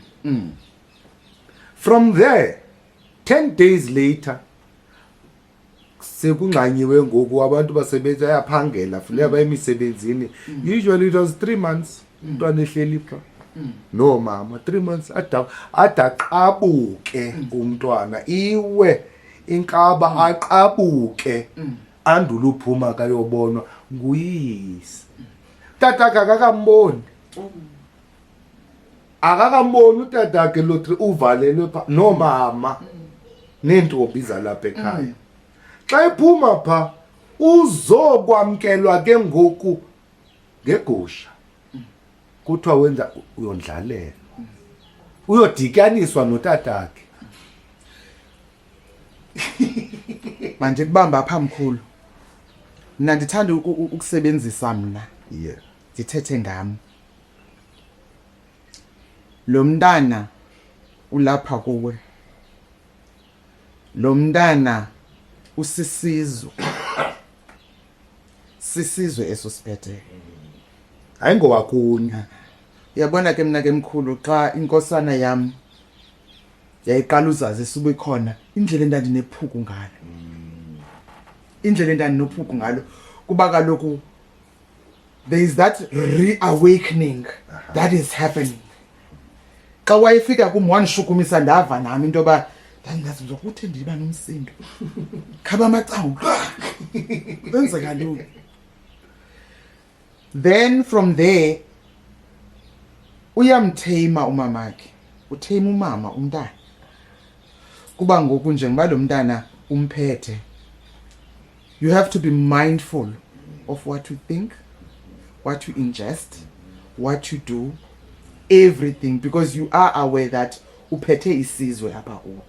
From there 10 days later sekunqanyiwe ngoku abantu basebenza yaphangela funeka bayemisebenzini usually it was 3 months umntwana ehleli phaa no mama 3 months adaqabuke umntwana iwe inkaba aqabuke andule uphuma kayobonwa nguyise tatakhe akakamboni utatakhe lo 3 uvalelwe phaa no mama neentombi zalapha ekhaya. Xa ephuma phaa uzokwamkelwa ke ngoku ngegusha kuthiwa wenza uyondlalela uyodityaniswa notatakhe. manje kubamba apha mkhulu mna ndithanda ukusebenzisa mna ndithethe ngami lo mntana ulapha kuwe lo mntana usisizwe eso sibhedele hayi ngowakuni. Uyabona ke mna ke mkhulu xa inkosana yam yayiqala uzazi sube khona indlela endandinephuku ngalo kuba kaloku there is that reawakening that is happening. Xa wayefika kum wanishukumisa ndava nami into yoba ndandazi ukuthi ndiba nomsindo khaba amacawu kwenzeka ntoni. Then from there uyamthema umamakhe uthema umama umntana kuba ngoku njengoba lo mntana umphethe you have to be mindful of what you think, what you ingest, what you do, everything, because you are aware that uphethe isizwe apha kuwo.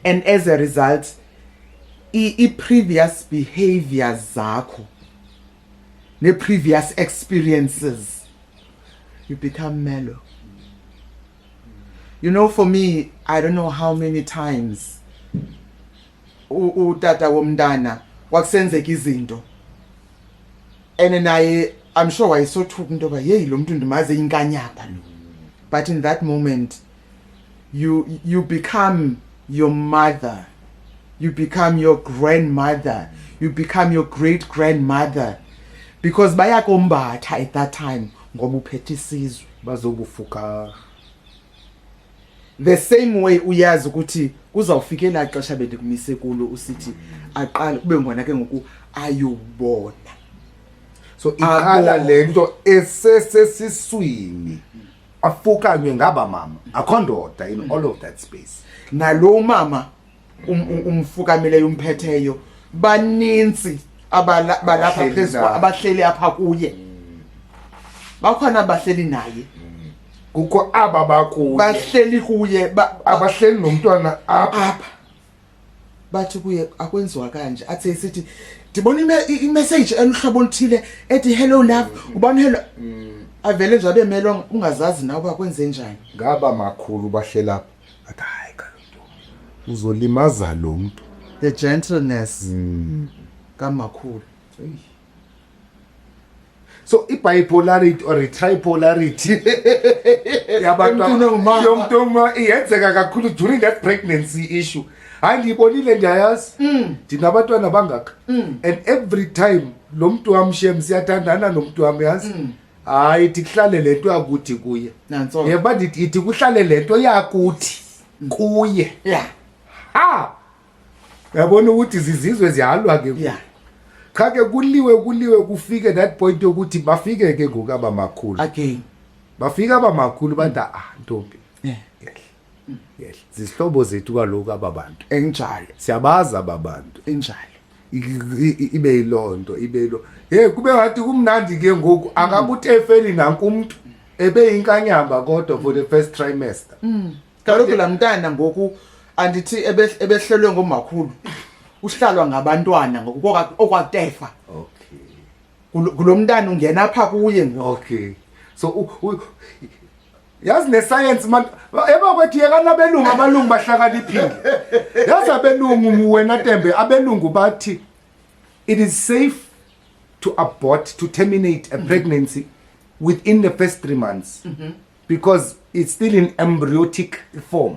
And as a result previous behaviors zakho ne previous experiences you become mellow. You know, for me, I don't know how many times utata womntana kwakusenzeka izinto and naye I'm sure wayesothuka into ba hey lo muntu ndimaze inkanyapha lo. But in that moment you become your mother, you become your grandmother, you become your great grandmother, because bayakombatha at that time ngoba uphethe isizwe. bazobufuka The same way uyazi ukuthi kuzawufikela ixesha bedikumise kulo usithi aqala kube ngona ke ngoku ayobona. so iqala lento esesesiswini afukanywe ngaba mama akho ndoda in all of that space. Nalo mama umfukamele umphetheyo baninzi balapha phezulu abahleli apha kuye. Bakhona abahleli naye. Kukho aba bakuye Bahleli kuye abahleli nomntwana apha. Bathi kuye akwenziwa kanje athe sithi ndibona imessage eluhlobo oluthile ethi hello love ubani hello avele nje abemelwa ungazazi nawe bakwenze njani. Ngaba makhulu bahlela athi hayi kaloku uzolimaza lo muntu. The gentleness kamakhulu. So bipolarity or tripolarity yabantu yomntu iyenzeka kakhulu during that pregnancy issue. Hayi ndibonile ndiyayazi ndinabantwana bangaka and every time lo muntu wamshem siyathandana nomuntu wami yazi hayi ndikuhlale lento yakuthi kuye nanso yeba ndithi kuhlale lento yakuthi kuye yeah yabona ukuthi izizizwe zihalwa ke yeah cha ke kuliwe kufike that point yokuthi bafike ke ngokaba makhulu again bafika abamakhulu bathi ntombi yeah yes zisihlobo zethu kaloku ababantu enjalo siyabaza ababantu enjalo ibe yilonto hey kube ngathi kumnandi ke ngoku akabutefeli nanku umuntu ebe inkanyamba kodwa for the first trimester kaloku lamntana ngoku andithi ebehlelwe ngomakhulu uhlalwa ngabantwana ngoku okwatefa. Okay kulomntana ungena apha kuye. Okay so yazi ne science man eba kwathi yekana belungu abalungu bahlakaniphile yazi abelungu wena Tembe abelungu bathi it is safe to abort to terminate a pregnancy within the first 3 months because it's still in embryonic form.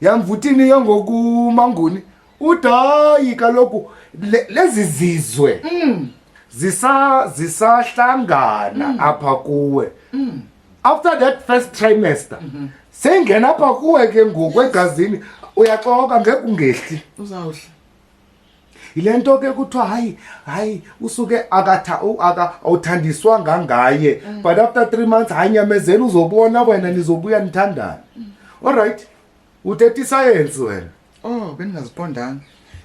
Yamvutini yangoku manguni udayi kaloku lezi zizwe zisahlangana apha kuwe. After that first trimester sengena apha kuwe ke ngokwegazini uyaxoka ngeke ungehli Uzawuhla ilento ke kuthiwa hayi usuke awuthandiswa ngaye but after 3 months hanyamezela uzobona wena nizobuya nithandana. All right uthethi science wena beningazipondanga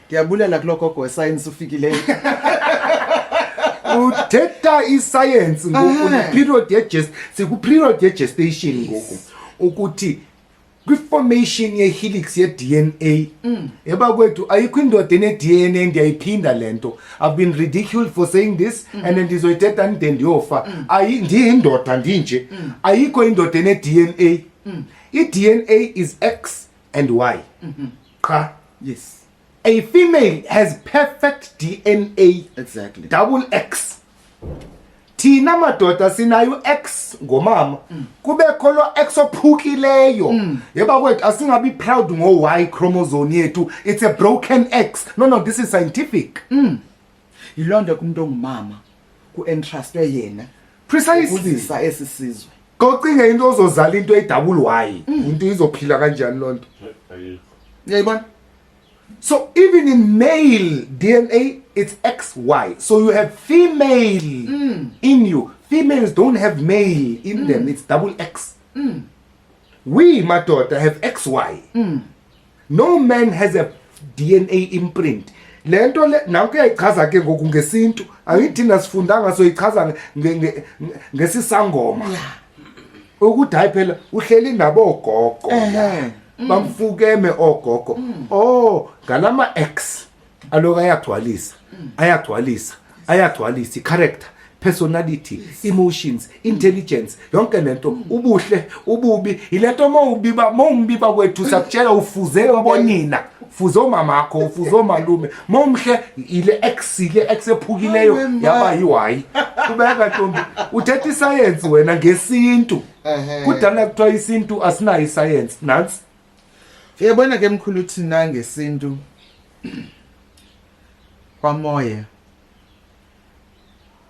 ndiyabulela kuloko go science ufikileyo. Uthetha iscience ngoku period period ye gestation ngoku ukuthi kwi formation ye helix ye DNA eba kwethu ayikho indoda ene DNA ndiyayiphinda lento. I've been ridiculed for saying this and ndizoyithetha ndiyofa ndiyindoda ndinje ayikho indoda ene DNA. I DNA is X and Y. Cha. Yes. A female has perfect DNA. Exactly. Double X. Thina madoda sinayo X ngomama. Kube kholo X ophukileyo. Yeba kwethu asingabi proud ngo Y chromosome yethu. It's a broken X. No, this is scientific. Yilonda kumuntu ongumama ku entrustwe yena. Precisely. Uzisa esisizwe. Kocinge into ozozala into e double Y. Into izophila kanjani lonto? Yayibona? So even in male DNA, it's XY. So you have female in you. Females don't have male in them. It's double X. We, my daughter, have XY. No man has a DNA imprint. Lento nanku yayichaza ke ngoku ngesintu ayithina sifundanga so ichaza ngesisangoma ukuthi hayi phela uhleli nabo gogo bamfukeme ogogo ngalama X aloku ayagcwalisa i-character personality, emotions, intelligence, yonke lento, ubuhle, ububi, ilento mawumbiba kwethu sakutshela ufuze wabonina, fuze omamakho, ufuze omalume, mawumhle ile X ephukileyo yaba yiY. Kubeka ntombi, uthetha iscience wena ngesintu. Kudala kuthiwa isintu asinayo iscience, nansi. Uyabona ke mkhulu thina ngesintu kwamoya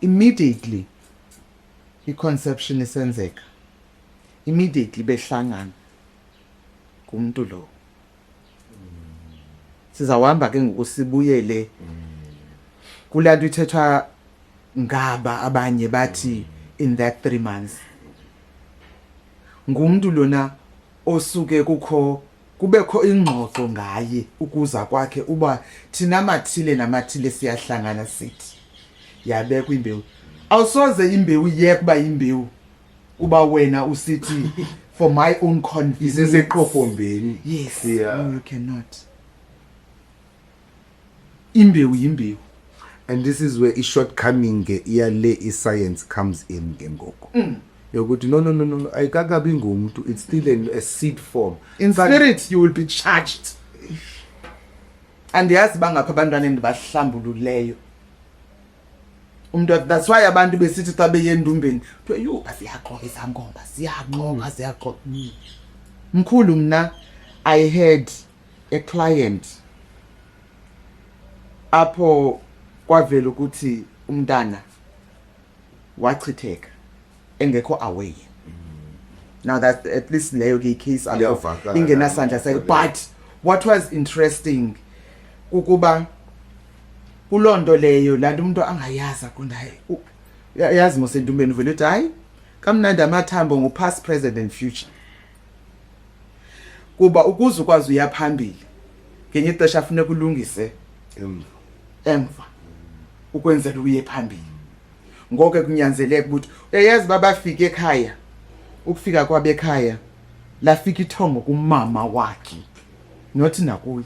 immediately i-conception isenzeka, immediately behlangana kumuntu lo. Sizawahamba ke ngokusibuyele kulanto ithethwa ngaba abanye bathi in that 3 months. Ngumuntu lona osuke kubekho ingxoxo ngaye ukuza kwakhe uba thina mathile namathile siyahlangana sithi yabekwa imbewu. Awusoze imbewu yekuba imbewu uba wena usithi for my own convenience Iseseqofombeni. yes Yeah. no, you cannot. Imbewu. And this is where i-shortcoming yale i-science comes in ke ngoku. Yokuthi no ayikakabi ngumuntu, it's still a seed form. In spirit you will be charged. And yazi bangapha abantwaneni bahlambululeyo. That's why abantu besithi xa beye endumbeni kuthiwa yo asiyaqoka izangoma siyaqoka. Mkhulu mna I had a client apho kwavela ukuthi umntana wachitheka engekho away. Now that at least leyo ke case Iyavakala. ingenasandla sayo. But what was interesting ukuba kulonto leyo lanto umuntu angayazi kundayi yazi mosendumbeni vele uthi hayi kamnandi amathambo ngu-past present and future, kuba ukuze ukwazi uyaphambili ngenye ixesha funeka ulungise emva ukwenzela uye phambili. Ngoko kunyanzeleka ukuthi uyayazi babafika ekhaya, ukufika kwabe ekhaya lafika ithongo kumama wakhe, nothi nakuye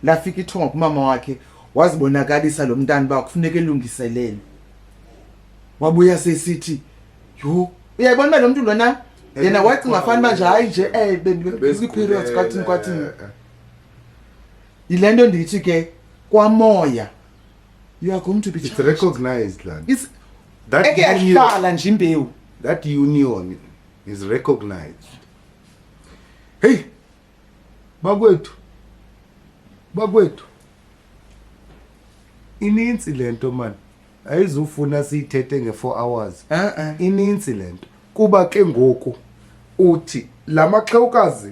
lafika ithongo kumama wakhe, wazibonakalisa lo mntana ba kufuneka elungiselele. Wabuya sesithi yo uyayibona lo muntu lona yena wacinga afana manje hayi nje besiperiods kwathini ilento ndithi ke kwamoya you are going to be It's recognized land. it's That ekeyahlala nje imbewu. That union is recognized. Hey, bakwethu. Ininzi lento man. Ayizufuna siyithethe nge4 hours. Ininzi lento. Kuba ke ngoku uthi lamaxhewukazi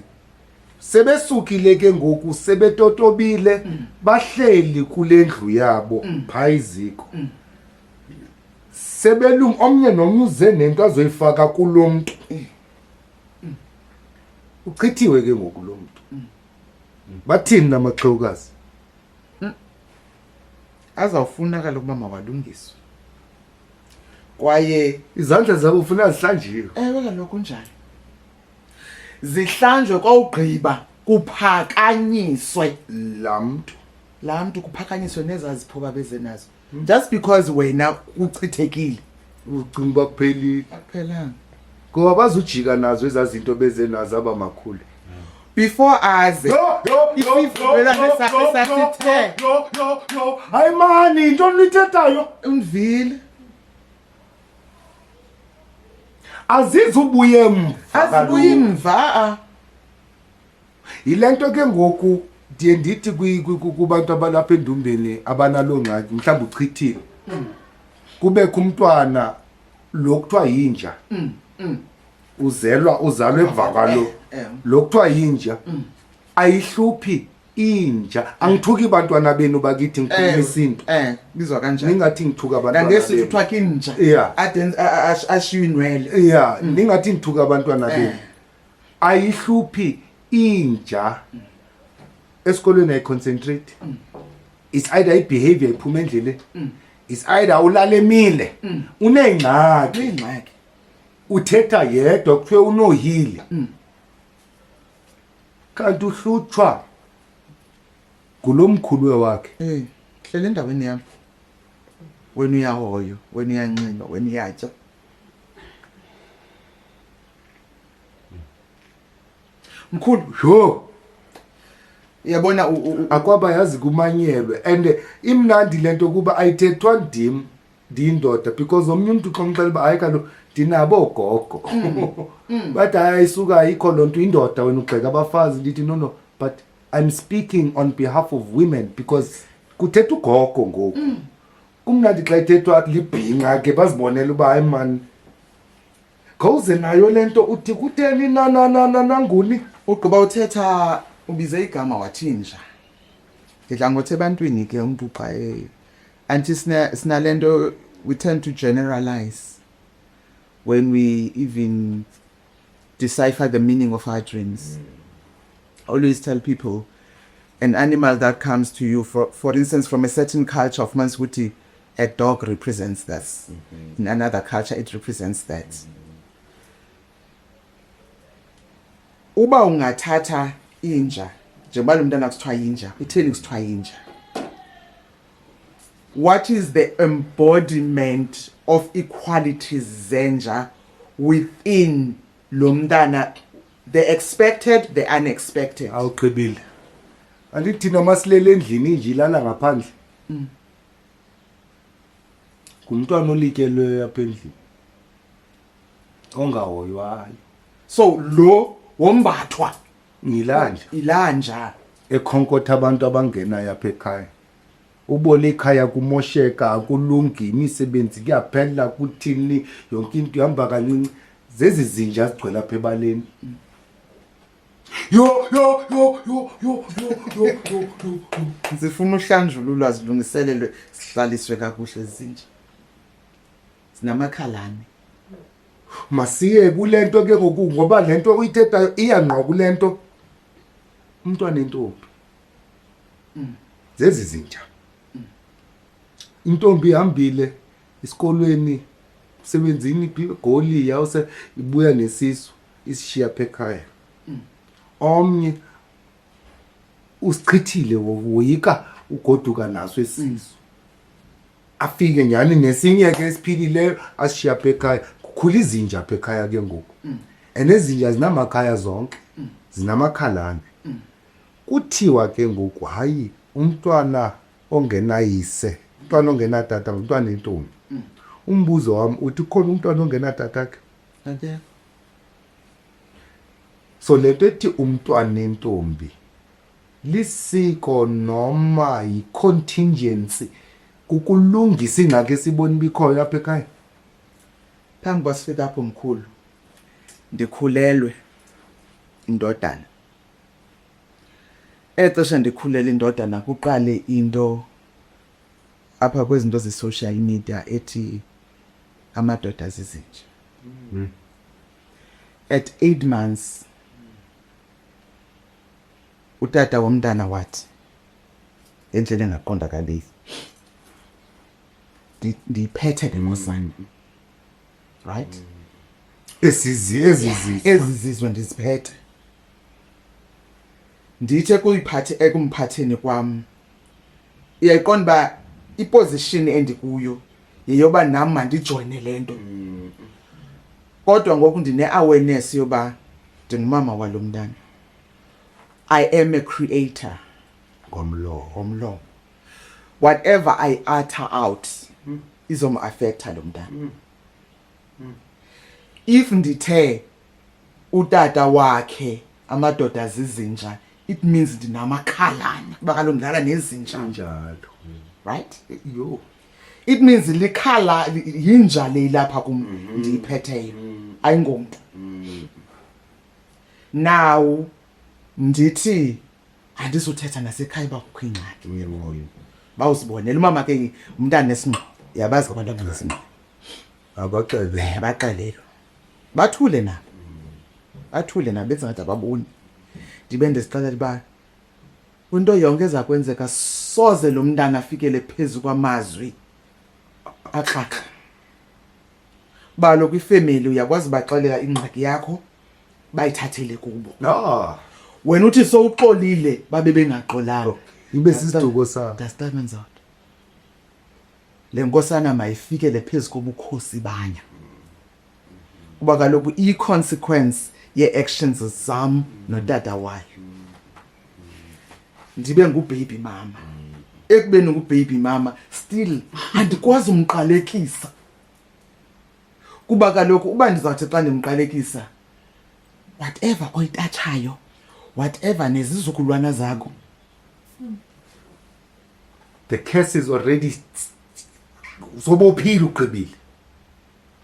sebesukile ke ngoku sebetotobile bahleli kule ndlu yabo phayiziko. Sebelung omnye nomnye uze nento azoyifaka kulomuntu. Uchithiwe ke ngoku lo muntu. Bathini namaxhewukazi? Azawufuna kaloku mama walungiswa. Kwaye Izandla zabo ufuna zihlanjiwe. ewe kaloku njalo. Zihlanjwe kwawugqiba kuphakanyiswe laa mntu kuphakanyiswe nezaziphoba beze nazo. Just because wena uchithekile Ucinga uba kuphelile. akuphelanga. Ngoba bazujika nazo ezazinto beze nazo abamakhulu. Before aze Hayi mani into nithethayo undivile azizubuye mva. azibuye mva. Yilento ke ngoku ndiye ndithi kubantu abalapha endumbeni abanalo ngxaki mhlawumbe uchithile. Kubekho umntwana lo kuthiwa yinja. Uzalwe emvakalo. Lo kuthiwa yinja ayihluphi inja. Angithuki bantwana benu bakithi ngikhuluma isintu. Bizwa kanjani? Ningathi ngithuka abantwana. Ngesithi kuthiwa kinja. Yeah. Ashiyinwele. Yeah, ningathi ngithuka abantwana benu. Ayihluphi inja. Esikolweni ayiconcentrate. It's either ibehavior iphuma endleleni. It's either ulale emile. Unengxaki. Ingxaki. Uthetha yedwa kuthiwe unohile. Kanti uhlutshwa ngulomkhulu wakhe. Hlele endaweni yami. wena uyahoyo wena uyancinga wena uyatya mkhulu Yo, uyabona akwaba yazi kumanyelwe and imnandi lento kuba ayithethwa ndim ndindoda because omnye umuntu xa umxela uba hayi kaloku ndinabo ogogo but ayisuka ayikho loo nto indoda wena ugxeka abafazi ndithi no but I'm speaking on behalf of women because kuthetha ugogo ngoku kumnandi xa ithethwa libhinqa ke bazibonele uba hayi mani khawuze nayo lento uthi kutheni nanguni ugqiba uthetha ubize igama wathinja ngidla ngothi ebantwini ke umuntu xa anti sinalento we tend to generalize when we even decipher the meaning of our dreams. I always tell people an animal that comes to you for instance from a certain culture of Manswiti, a dog represents this. In another culture it represents that. Uba ungathatha inja njengoba lo mntana kusithiwa inja itheni kusithiwa inja what is the embodiment of equalities zenja within lo mntana the expected the unexpected awuqibile andithi thina masilele endlini inje ilala ngaphandle ngumntwana olityelweyo apha endlini ongahoywayo so lo wombathwa ngilanje ilanja ekhonkotha abantu abangenayo apha ekhaya ubone ikhaya kumosheka akulungi imisebenzi kuyaphela kuthini yonke into ihamba kancinci zezi zinja zigcwele apha ebaleni yo zifuna uhlanjululwa zilungiselelwe sihlaliswe kakuhle zinja sinamakhalane masiye kulento ke ngoku ngoba lento uyithethayo iyangqwa kulento umntwana entombi zezi zinja intombi ihambile esikolweni sebenzini igoli yawuse ibuya nesisu isishiya apha ekhaya omnye usichithile woyika ugoduka naso esisu afike nyani nesinye ke esiphilileyo asishiya apha ekhaya kukhula izinja apha ekhaya ke ngoku enezinja zinamakhaya zonke zinamakhalane kuthiwa ke ngoku hayi umntwana ongenayise umntwana ongenatata umntwana entombi umbuzo wami uthi khona umntwana ongenatatakhe okay so lento ethi umntwana entombi lisiko noma yi-contingency kukulungisa ingxaki esibona ibikhoyo apha ekhaya phambi kwasifika apho mkhulu ndikhulelwe indodana exesha ndikhulele indodana kuqale into apha kwezinto ze-social media ethi amadoda zizinja at 8 months utata womntana wathi endlela engaqondakaliyo ndiyiphethe le ngosana right ezizizwe ndiziphethe ndithe ekumphatheni kwam iyayiqonda uba iposition endikuyo yeyoba nam mandijoyine le nto kodwa ngoku ndine-awareness yoba ndingumama walo mntana I am a creator ngomlomo whatever I utter out izom-affecta lo mntana if ndithe utata wakhe amadoda zizinja it means ndinamakhalane kuba kaloku ndilala nezinja njalo right yo it means likhala yinja le lapha kum ndiyiphetheyo ayingomntu now ndithi andizothetha nasekhaya uba kukho ingxaki bawuzibonela umama ke umntana nesingqo yabazi abantu abanesingqo abaxelelwe bathule nabo benza ngathi ababoni ndibe ndizixelela uba into yonke eza kwenzeka soze lo mntana afikele phezu kwamazwi axaxa balo kwifamily uyakwazi baxelela ingxaki yakho bayithathele kubo wena uthi sowuxolile babe bengaxolanga ibe sisiduko sakho that's that means out le nkosana mayifikele phezu kobukhosi banya kuba kaloku i-consequence ye-actions zam notata wayo ndibe ngubaby mama ekubeni ngubaby mama still andikwazi umqalekisa kuba kaloku uba ndizawuthi xa ndimqalekisa whatever oyitatshayo whatever nezizukulwana zakho The case is already sobophile ugqibile.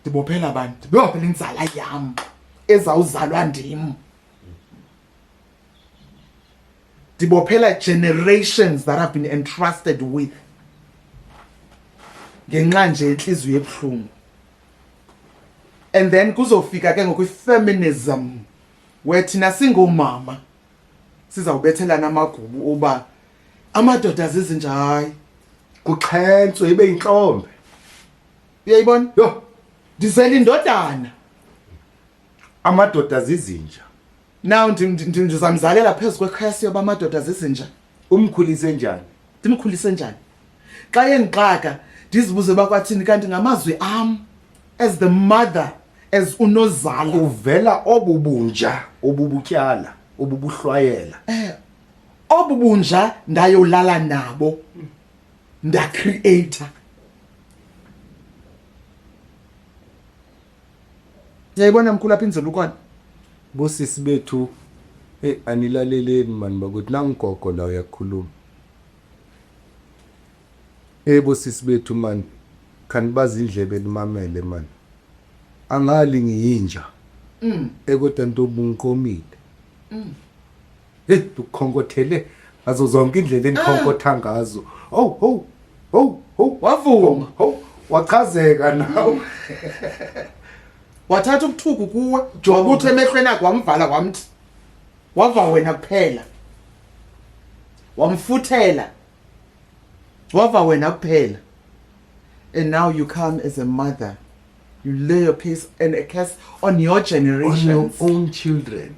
ndibophela abantu ndibophela inzala yam ezawuzalwa ndim ndibophela generations that have been entrusted with ngenxa nje inhliziyo ebuhlungu. And then kuzofika ke ngokwi-feminism where thina singomama sizawubethelana amagubu uba amadoda zizinja hayi Kuxhentswe ibe inhlombe. uyayibona Yo, ndizela indodana amadoda zizinja. now ndizamzalela phezu kwekhasi yoba amadoda zizinja Umkhulise njani? ndimkhulise njani xa yendixaka ndizibuze bakwathini kanti ngamazwi am as the mother as unozala Uvela obubunja, obubutyala, obubuhlwayela. obubunja ndayolala nabo ndacreator. Yayibona mkhulu apha inzulukwane Bosisi bethu anilaleleni mani bakuthi nangigogo la uyakhuluma. Bosisi bethu mani khanibaza indlebe nimamele mani. Angali ngiyinja. Kodwa ntobunkomile. Ukhonkothele ngazo zonke indlela enikhonkotha ngazo. Oh wavuma wachazeka nawe. wathatha ukuthuku kuwe wabuthi emehlweni akho wamvala wamthi wava wena kuphela wamfuthela wava wena kuphela. And now you come as a mother, you lay your peace and a curse on your On your generations. own children,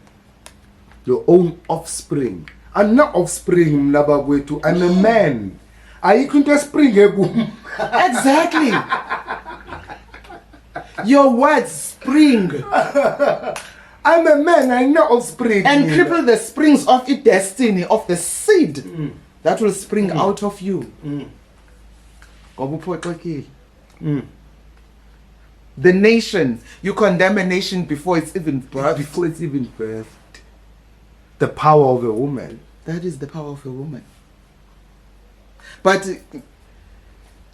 your own offspring. I'm not offspring mna bakwethu, I'm a man. Ayikho into espringe kum. Exactly. Your words spring I'm a man, I'm not offspring. and mina. cripple the springs of the destiny of the seed that will spring out of you. Ngoba uphoxekile. The nation, you condemn a nation before it's even birthed. Before it's even birthed. The power of a woman. That is the power of a woman. But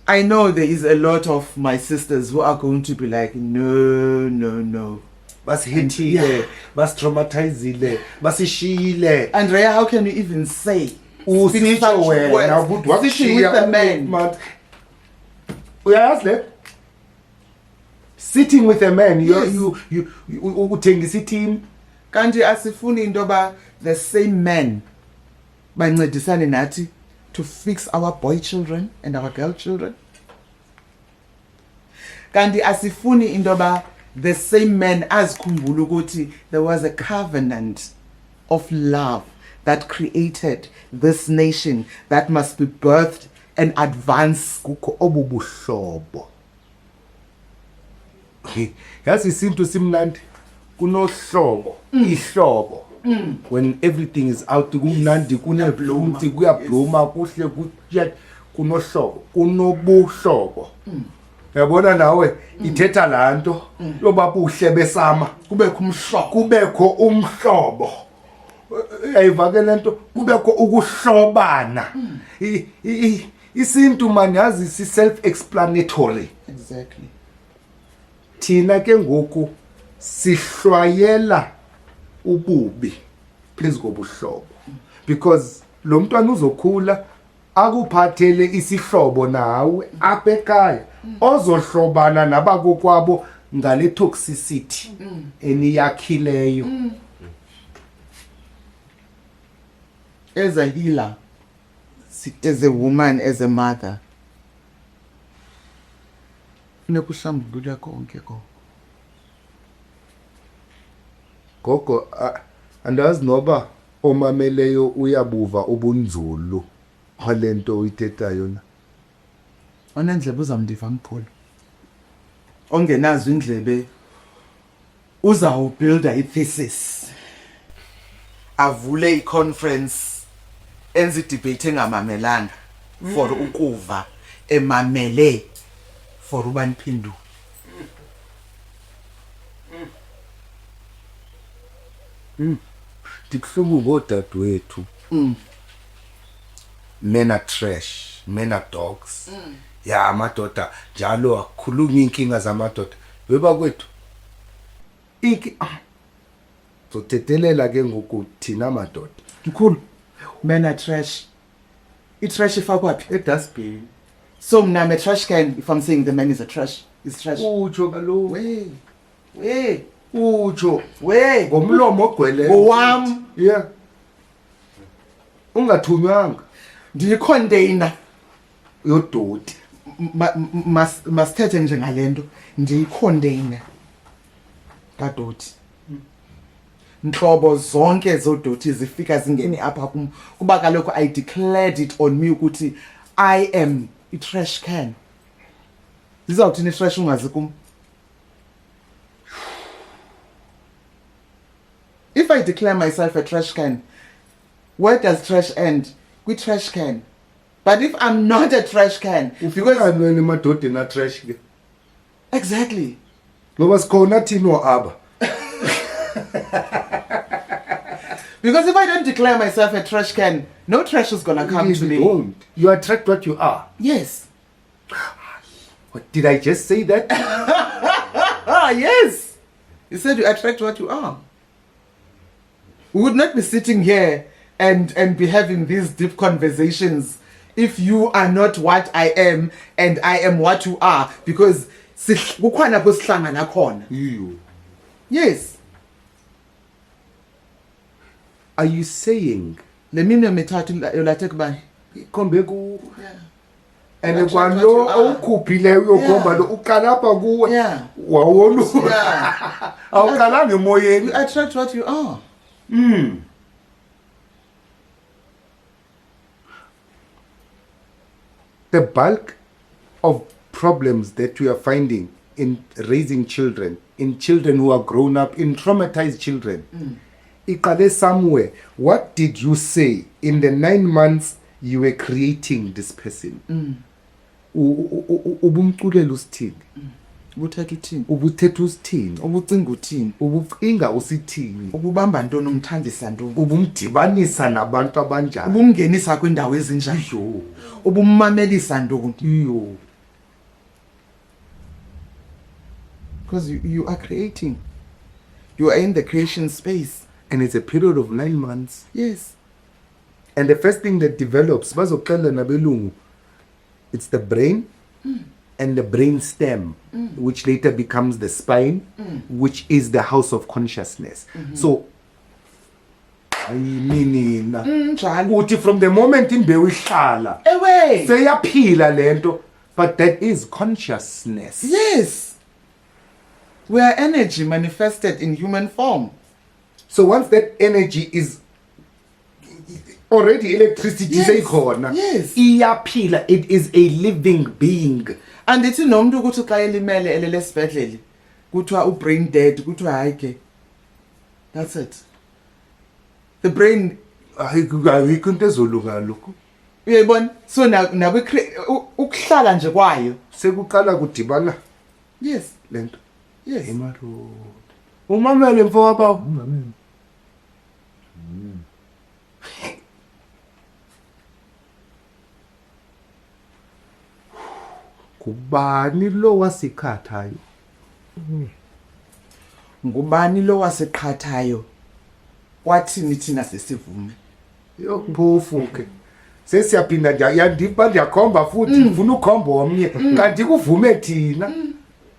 I know there is a lot of my sisters who are going to be like, no. Basihithile, basitraumatizile, basishiyile. Andrea, how can you even say? Usitsho such wena words? ukuthi Sitting with the man. Uyayazi le? Sitting with a man, Yes. you uthengisa team. Kanti asifuni into yoba the same men bancedisane nathi to fix our boy children and our girl children. Kanti asifuni into yoba the same men azikhumbula ukuthi there was a covenant of love that created this nation that must be birthed and advanced. Kukho obubuhlobo. Yazi isintu simnandi kunohlobo, ihlobo. When everything is out kumnandi kuneblomthi kuyabloma kuhle kuya kunohlobo, kunobuhlobo. Yabona nawe ithetha lanto yoba buhle besama Kubekho umhlobo. kubekho umhlobo. Ayivake lento kubekho ukuhlobana. Isintu manje yazi si self explanatory. Exactly. Thina ke ngoku sihlwayela ububi phezu kobuhlobo because lo mntwana uzokhula akuphathele isihlobo nawe apha ekhaya ozohlobana nabakokwabo ngale toxicity eniyakhileyo. As a healer, as a woman, as a mother, funeka uhlambulule konke ko. Gogo andazi noba omameleyo uyabuva ubunzulu walento uyithethayo na. onendlebe uzamndiva ngiphula ongenazo indlebe uzawubuilda ithesis avule iconference enze debate engamamelanga for ukuva emamele for ubaniphindu Dikuhlubu bodadewethu. Men are trash, men are dogs. Ya amadoda njalo akhuluma inkinga zamadoda. Beba kwethu. Zothethelela ke ngoku thina madoda. mkhulu men are trash i-trash ifakwaphi Edustbin. so mna I'm a trash can if I'm saying the man is trash Utsho kaloku. we Utsho we ngomlomo ogcwele. ngowam Yeah. Ungathunywanga ndiyicontainer yodoti. masithethe nje ngalento ndiyicontainer kadoti nhlobo zonke zodoti zifika zingeni apha kum kuba kaloku I declared it on me ukuthi I am i-trash can zizawuthini i-trash ungazi kum if I declare myself a trash can where does trash end kwi-trash can but if I'm not a trash can Because wena madoda na trash ke. exactly Ngoba sikhona thina aba. because if I don't declare myself a trash can no trash is gonna come to me Don't. You attract what you are. yes What did I just say that? yes you said you attract what you are we would not be sitting here and be having these deep conversations if you are not what I am and I am what you are because kukhona lapho sihlangana khona You. yes Are you saying le mini mithathu yolathe kubani ikhombe ku and Attract kwalo what you are. awukhuphileyo uyokhomba Yeah. lo uqala apha kuwe Yeah. wawolu yeah awuqalanga emoyeni. you attract what you are The bulk of problems that we are finding in raising children, in children who are grown up, in traumatized children, iqale somewhere. What did you say in the 9 months you were creating this person? Ubumculela usithini? ubuthetha uthini Ubuthetha usithini? ubucinga uthini Ubucinga usithini? ububamba ntoni umthandisa ntoni Ubumdibanisa nabantu abanjani? ubumngenisa kwindawo ezinjani Yo, ubummamelisa ntoni yo. because you are creating you are in the creation space And it's a period of 9 months. yes And the first thing that develops, bazokuxelela nabelungu, it's the brain and the brain stem, which later becomes the spine, which is the house of consciousness. So, ayimini njalo uthi from the moment imbewu ihlala ewe seyaphila lento, but that is consciousness. yes we are energy manifested in human form So once that energy is already electricity Yes. seyikhona, Yes. iyaphila, it is a living being. andithi nomuntu ukuthi xa elimele elele esibhedlele kuthiwa ubrain dead kuthiwa hayi ke that's it the brain Ayikho into ezolunga lokho. uyayibona so ukuhlala nje kwayo Sekuqala kudibana yes lento. yes Emaroad. Umamele mfowabo. Kubani lo wasikhathayo? ngubani lo waseqhathayo wathini thina sesivume Yokuphofu ke. Sesiyaphinda yandipa ndiyakhomba futhi ngifuna ukhomba omnye kanti kuvume thina.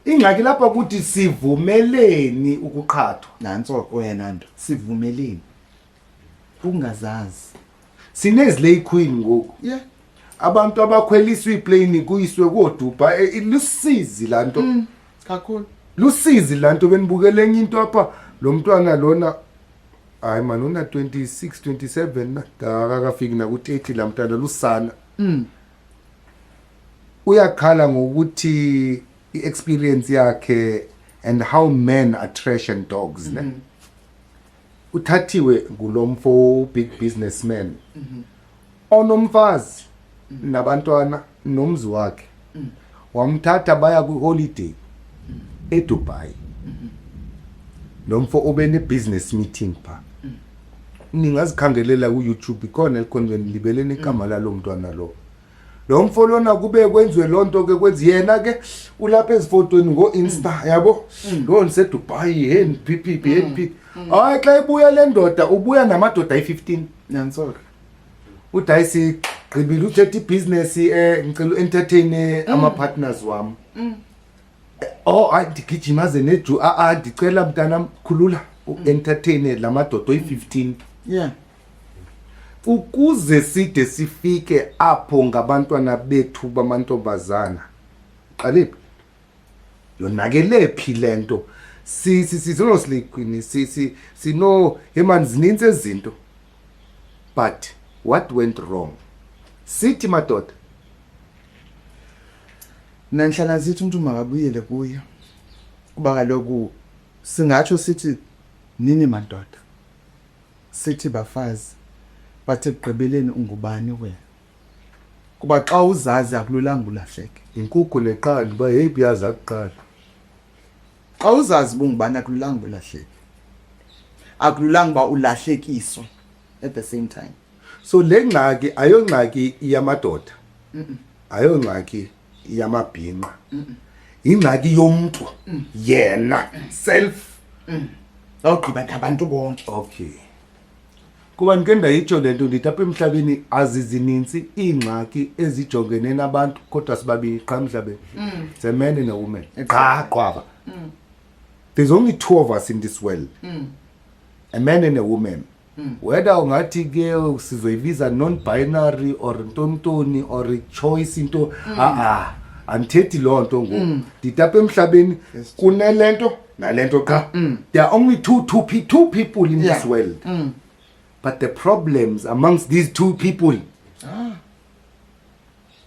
Ingxaki lapha ukuthi sivumeleni ukuqhathwa. nantso wena nto sivumeleni ungazazi Sinezilay queen ngoku. yeah Abantu abakhweliswa iplane kuyiswe koDuba lusizi lanto. kakhulu Lusizi lanto benibukele enye into apha lo mntwana lona hayi man una 26 27 na akakafiki na ku 30 la mntana lusana uyakhala ngokuthi i-experience yakhe and how men are trash and dogs ne uthathiwe ngulomfo big businessman onomfazi nabantwana nomzi wakhe wamthatha baya ku holiday eDubai nomfo obene business meeting pha ningazikhangelela ku YouTube ikhona elikhonweni libeleni igama lalo mntwana lo mfo lona kube kwenziwe lonto ke kwenzi yena ke ulapha ezifotweni ngo Insta yabo lo nise Dubai NPP hayi xa ibuya le ndoda ubuya namadoda ayi15 Nyansoka udayisi gqibile uthethe business ngicela entertain ama partners wami andigijima neju ndicela mntana khulula entertain lamadoda ayi15 yeah ukuze side sifike apho ngabantwana bethu bamantombazana qaliphi yonakele phi lento sizonosli queen sino emanzi zininzi ezinto but what went wrong sithi madoda nanhlala zithi umuntu makabuyele kuyo kuba kaloku singatsho sithi nini madoda sithi bafazi bathe gqibeleni ungubani wena kuba xa uzazi akululanga ulahleke inkukhu neqanda ba hey biyaza kuqala xa uzazi bungubani akululanga ulahleke akululanga ba ulahlekiswa at the same time so le ngxaki ayongxaki yamadoda ayongxaki yamabhinqa ingxaki yomuntu yena self awugqiba abantu bonke okay kuba ngike ndayitsho lento ndithi apha emhlabeni azizininzi ingxaki ezijongene nabantu kodwa sibabili qha emhlabeni it's a man and a woman qha there's only two of us in this world a man and a woman whether ungathi ke sizoyibiza non-binary or ntontoni or choice into andithethi loo nto ngoku ndithi apha emhlabeni kunelento nalento qha there are only two people in this world but the problems amongst these two people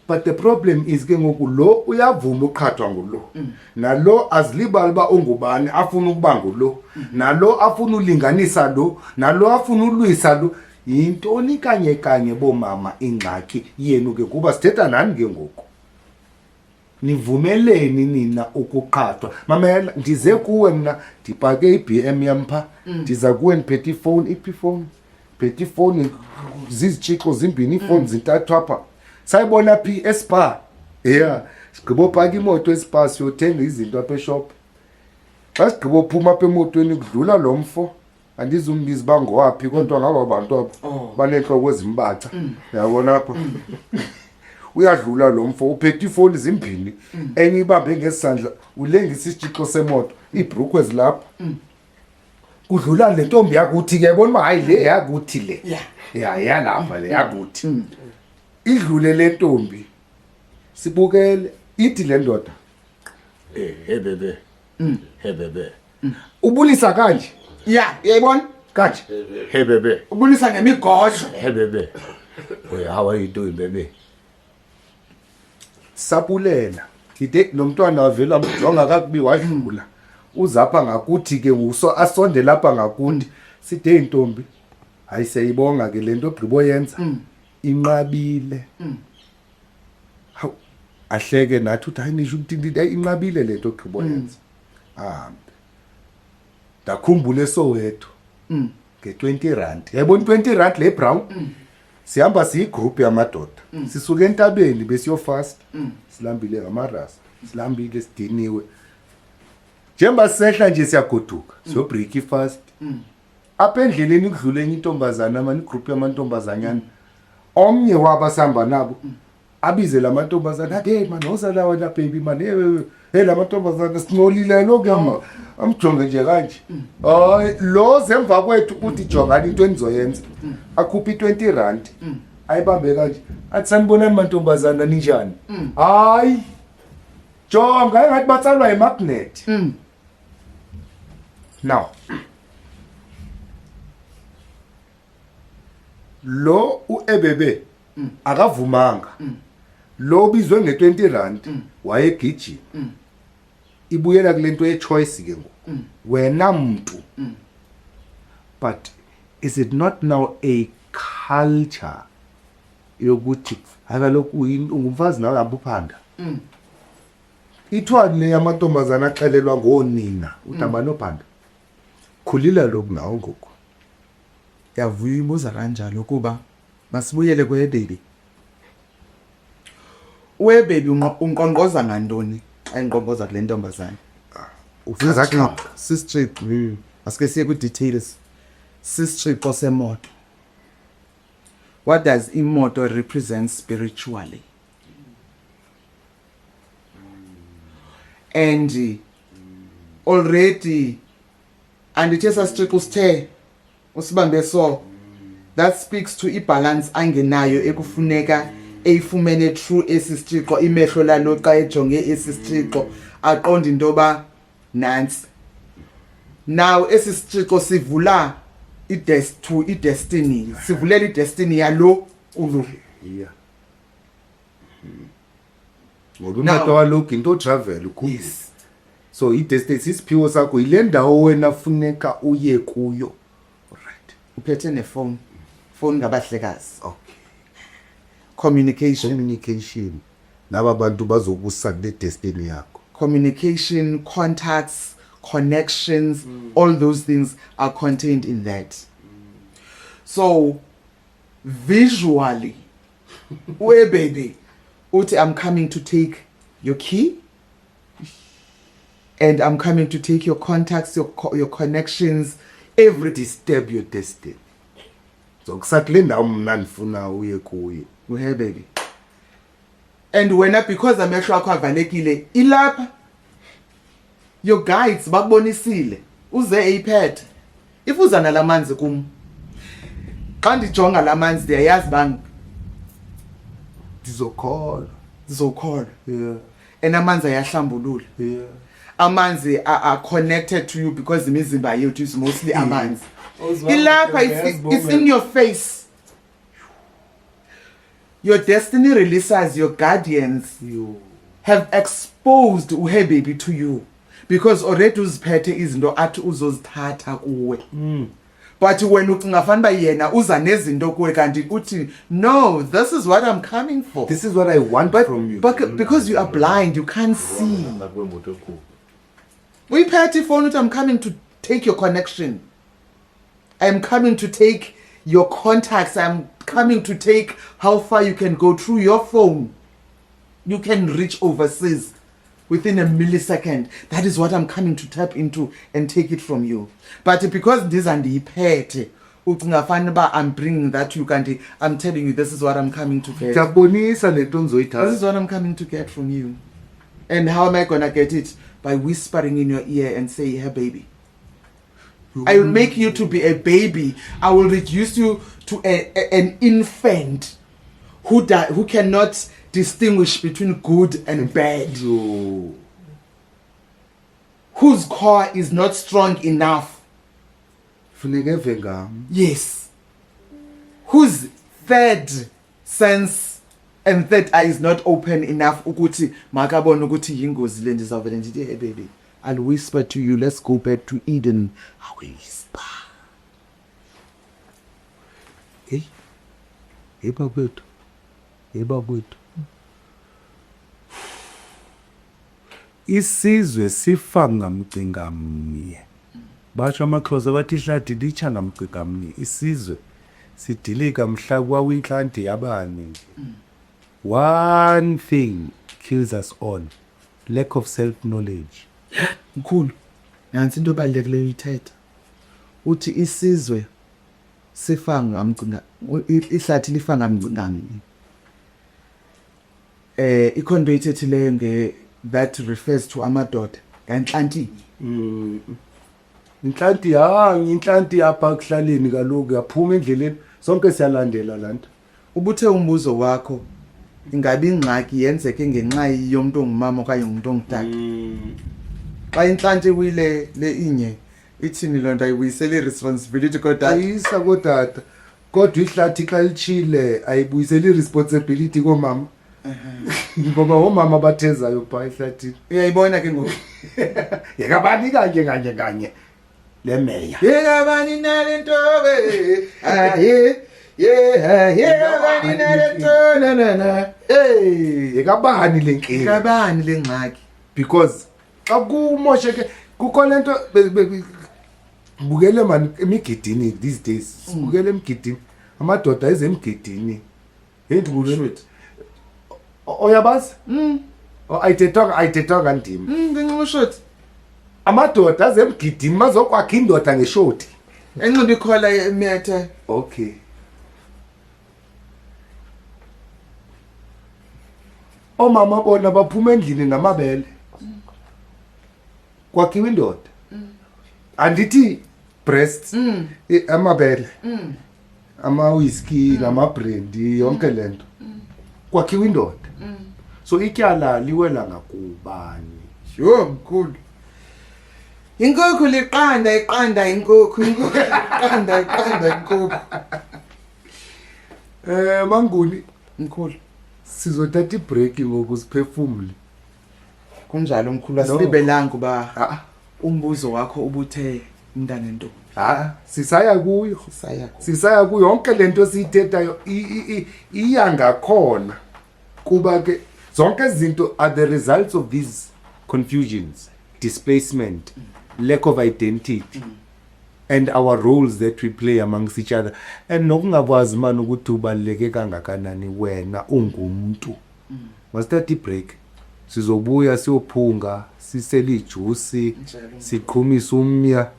but the problem is ke ngoku lo uyavuma uqhathwa ngulo nalo azilibali ba ongubani afuna ukuba ngulo nalo afuna ulinganisa lo nalo afuna ulwisa lo yintoni kanye bomama ingxaki yenu ke kuba sithetha nani ke ngoku nivumeleni nina ukuqhathwa mamela ndize kuwe mina ndipake iBM yampha ndiza kuwe ndiphethe ifone iphone phethe ifone zizitshixo zimbini ifone zintathu apha sayibona phi espa sigqibo paka imoto espa siyothenga izinto apha eshop xa sigqibo phuma apha emotweni kudlula lo mfo andizumbizi bangowaphi kodwa ngaba bantu apho banenhloko ezimbaca yabona apha uyadlula lo mfo uphethe ifoni zimbini enye ibambe ngesandla ulengisa isitshixo semoto ibhrukwe ezilapha kudlula le ntombi yakuthi ke bona uba hayi le yakuthi le yalapha le yakuthi idlule le ntombi sibukele ithi le ndoda bebe ubulisa kanje uyayibona kanje bebe ubulisa ngemigojo bebe how are you doing bebe sabulela ngide nomntwana wavela mjonga kakubi wadlula uzapha ngakuthi ke uso asonde lapha ngakundi sithe intombi hayi siyayibonga ke lento ogqibo yenza inqabile hawu ahleke nathi uthi hayi nisho ukuthi inqabile lento ogqibo yenza ndakhumbula eSoweto nge20 rand yayibona 20 rand le brown sihamba siyigroup yamadoda sisuka entabeni besiyofast silambile ngamarasa silambile sidiniwe njengoba sehla nje siyagoduka siyobreak ifast apha endleleni kudlule enye intombazana mani group yamantombazanyana omnye wabasamba nabo abize lamantombazana athi hey man ozala wena baby man hey lamantombazana sinolile lokuyama amjonge nje kanje hayi lo zemva kwethu uthi jongani into enizoyenza akhuphi 20 rand ayibambe kanje athi sanibonani mantombazana ninjani hayi jonga engathi batsalwa imagnet now lo uebebe akavumanga lo bizwe nge20 rand wayegijima ibuyela kulento yechoice ke ngoku wena muntu but is it not now a culture yokuthi akaloku ungumfazi nawe hamba uphanda ithwani le yamantombazana axelelwa ngonina udamba nophanda khulila lokhu nawo ngoku yavuya ibuza kanjalo kuba masibuyele kwebaby webaby unqonqoza ngantoni ayinqonqoza kule ntombazana ufika sistrip asike siye ku details sistrip osemoto what does imoto represent spiritually and already andithe sastrip usithe usibambe so that speaks to ibalance angenayo ekufuneka eyifumene true esisixo imehlo lalo xa ejonge esisixo aqonda intoba nansi now esisixo sivula idestiny sivulela idestiny yalo ulu yeah ngoba umuntu walokho into travel ukhulu so idestiny sisiphiwo sakho ile ndawo wena funeka uye kuyo alright uphethe nefone ngabahlekazi okay communication naba bantu bazokusa kule destiny yakho communication contacts connections all those things are contained in that so visually where baby uthi I'm coming to take your key and I'm coming to take your contacts your connections every disturb your destiny so kusakule ndawo mna ndifuna uye kuye where baby and wena because amehlo akho avalekile ilapha your guides bakubonisile uze eyiphethe ifuza nalamanzi kum xa ndijonga lamanzi ndiyayazi bang ndizokhola yeah and amanzi ayahlambulula yeah amanzi are connected to you because imizimba yethu is mostly amanzi ilapha it's in your face your destiny releases your guardians have exposed uhe baby to you because already uziphethe izinto athi uzozithatha kuwe but when ucinga fanele yena uza nezinto kuwe kanti uthi no this is what I'm coming for this is what I want from you but because you are blind you can't see uyiphethe ifone uthi I'm coming to take your connection I'm coming to take your contacts I'm coming to take how far you can go through your phone you can reach overseas within a millisecond that is what I'm coming to tap into and take it from you but because ndiza ndiyiphethe ucinga fanele ba I'm bringing that to you kanti I'm telling you this is what I'm coming to get jabonisa lento nzoyithatha this is what I'm coming to get from you and how am I gonna get it by whispering in your ear and say hey baby I will make you to be a baby I will reduce you to an infant who cannot distinguish between good and bad whose core is not strong enough funeka eve ngam yes whose third sense and third eye is not open enough ukuthi makabona ukuthi yingozi le ndizawuvele ndithi hey baby I'll whisper to you let's go back to Eden I will whisper hey babethu isizwe sifa ngamcinga mnye basho amaXhosa bathi ihlathi licha ngamcinga mnye isizwe sidilika mhla kwawinhlanti yabani one thing kills us all lack of self knowledge mkhulu nansi into ebalulekileyo ithetha uthi isizwe sifa ngamcinga ihlathi lifa ngamcinga mnye ikhonto ithethileyo nge that refers to amadoda kanhlanti inhlanti apha kuhlaleni kaloku yaphuma endleleni sonke siyalandela lanto ubuthe umbuzo wakho ingabe ingxaki yenzeke ngenxa yomuntu ongumama okanye umuntu ongutata xa inhlanti wile le inye ithini lonto ayibuyisele responsibility kodwa ayisa kodwa kodwa ihlathi xa lichile ayibuyisele responsibility komama ngoba omama bathezayo pha eflatini uyayibona ke ngoku yekabani kanye le meya yekabani nalento yekabani nalento na yekabani le nkinga yekabani le ngxaki because xa kumosheke kukho lento bukele man emigidini these days sibukele emigidini amadoda ezemgidini yendibulweni oyabazi ayithethwanga ndimi nginxushoti amadoda azemgidini mazokwakha indoda ngeshoti enxiba ikhola emetha okay omama bona baphuma endlini namabele kwakhiwa indoda andithi breasts amabele ama-whisky nama-brandy yonke lento kwakhiwa indoda so ityala liwela ngakubani yho mkhulu inkukhu iqanda inkukhu iqanda inkukhu Manguni mkhulu sizothatha ibreak ngoku siphefumule kunjalo mkhulu asilibelanga uba umbuzo wakho ubuthe umntana nto sisaya kuyo yonke lento siyithethayo iya ngakhona kuba ke zonke izinto are the results of these confusions, displacement, lack of identity and our roles that we play amongst each other and nokungakwazi man ukuthi ubaluleke kangakanani wena ungumuntu. Masithatha ibreak sizobuya siyophunga sisele ijuice siqhumisa umya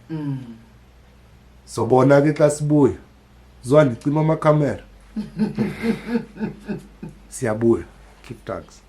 sobona ke xa sibuya zwani cima amakhamera siyabuya keep thanks.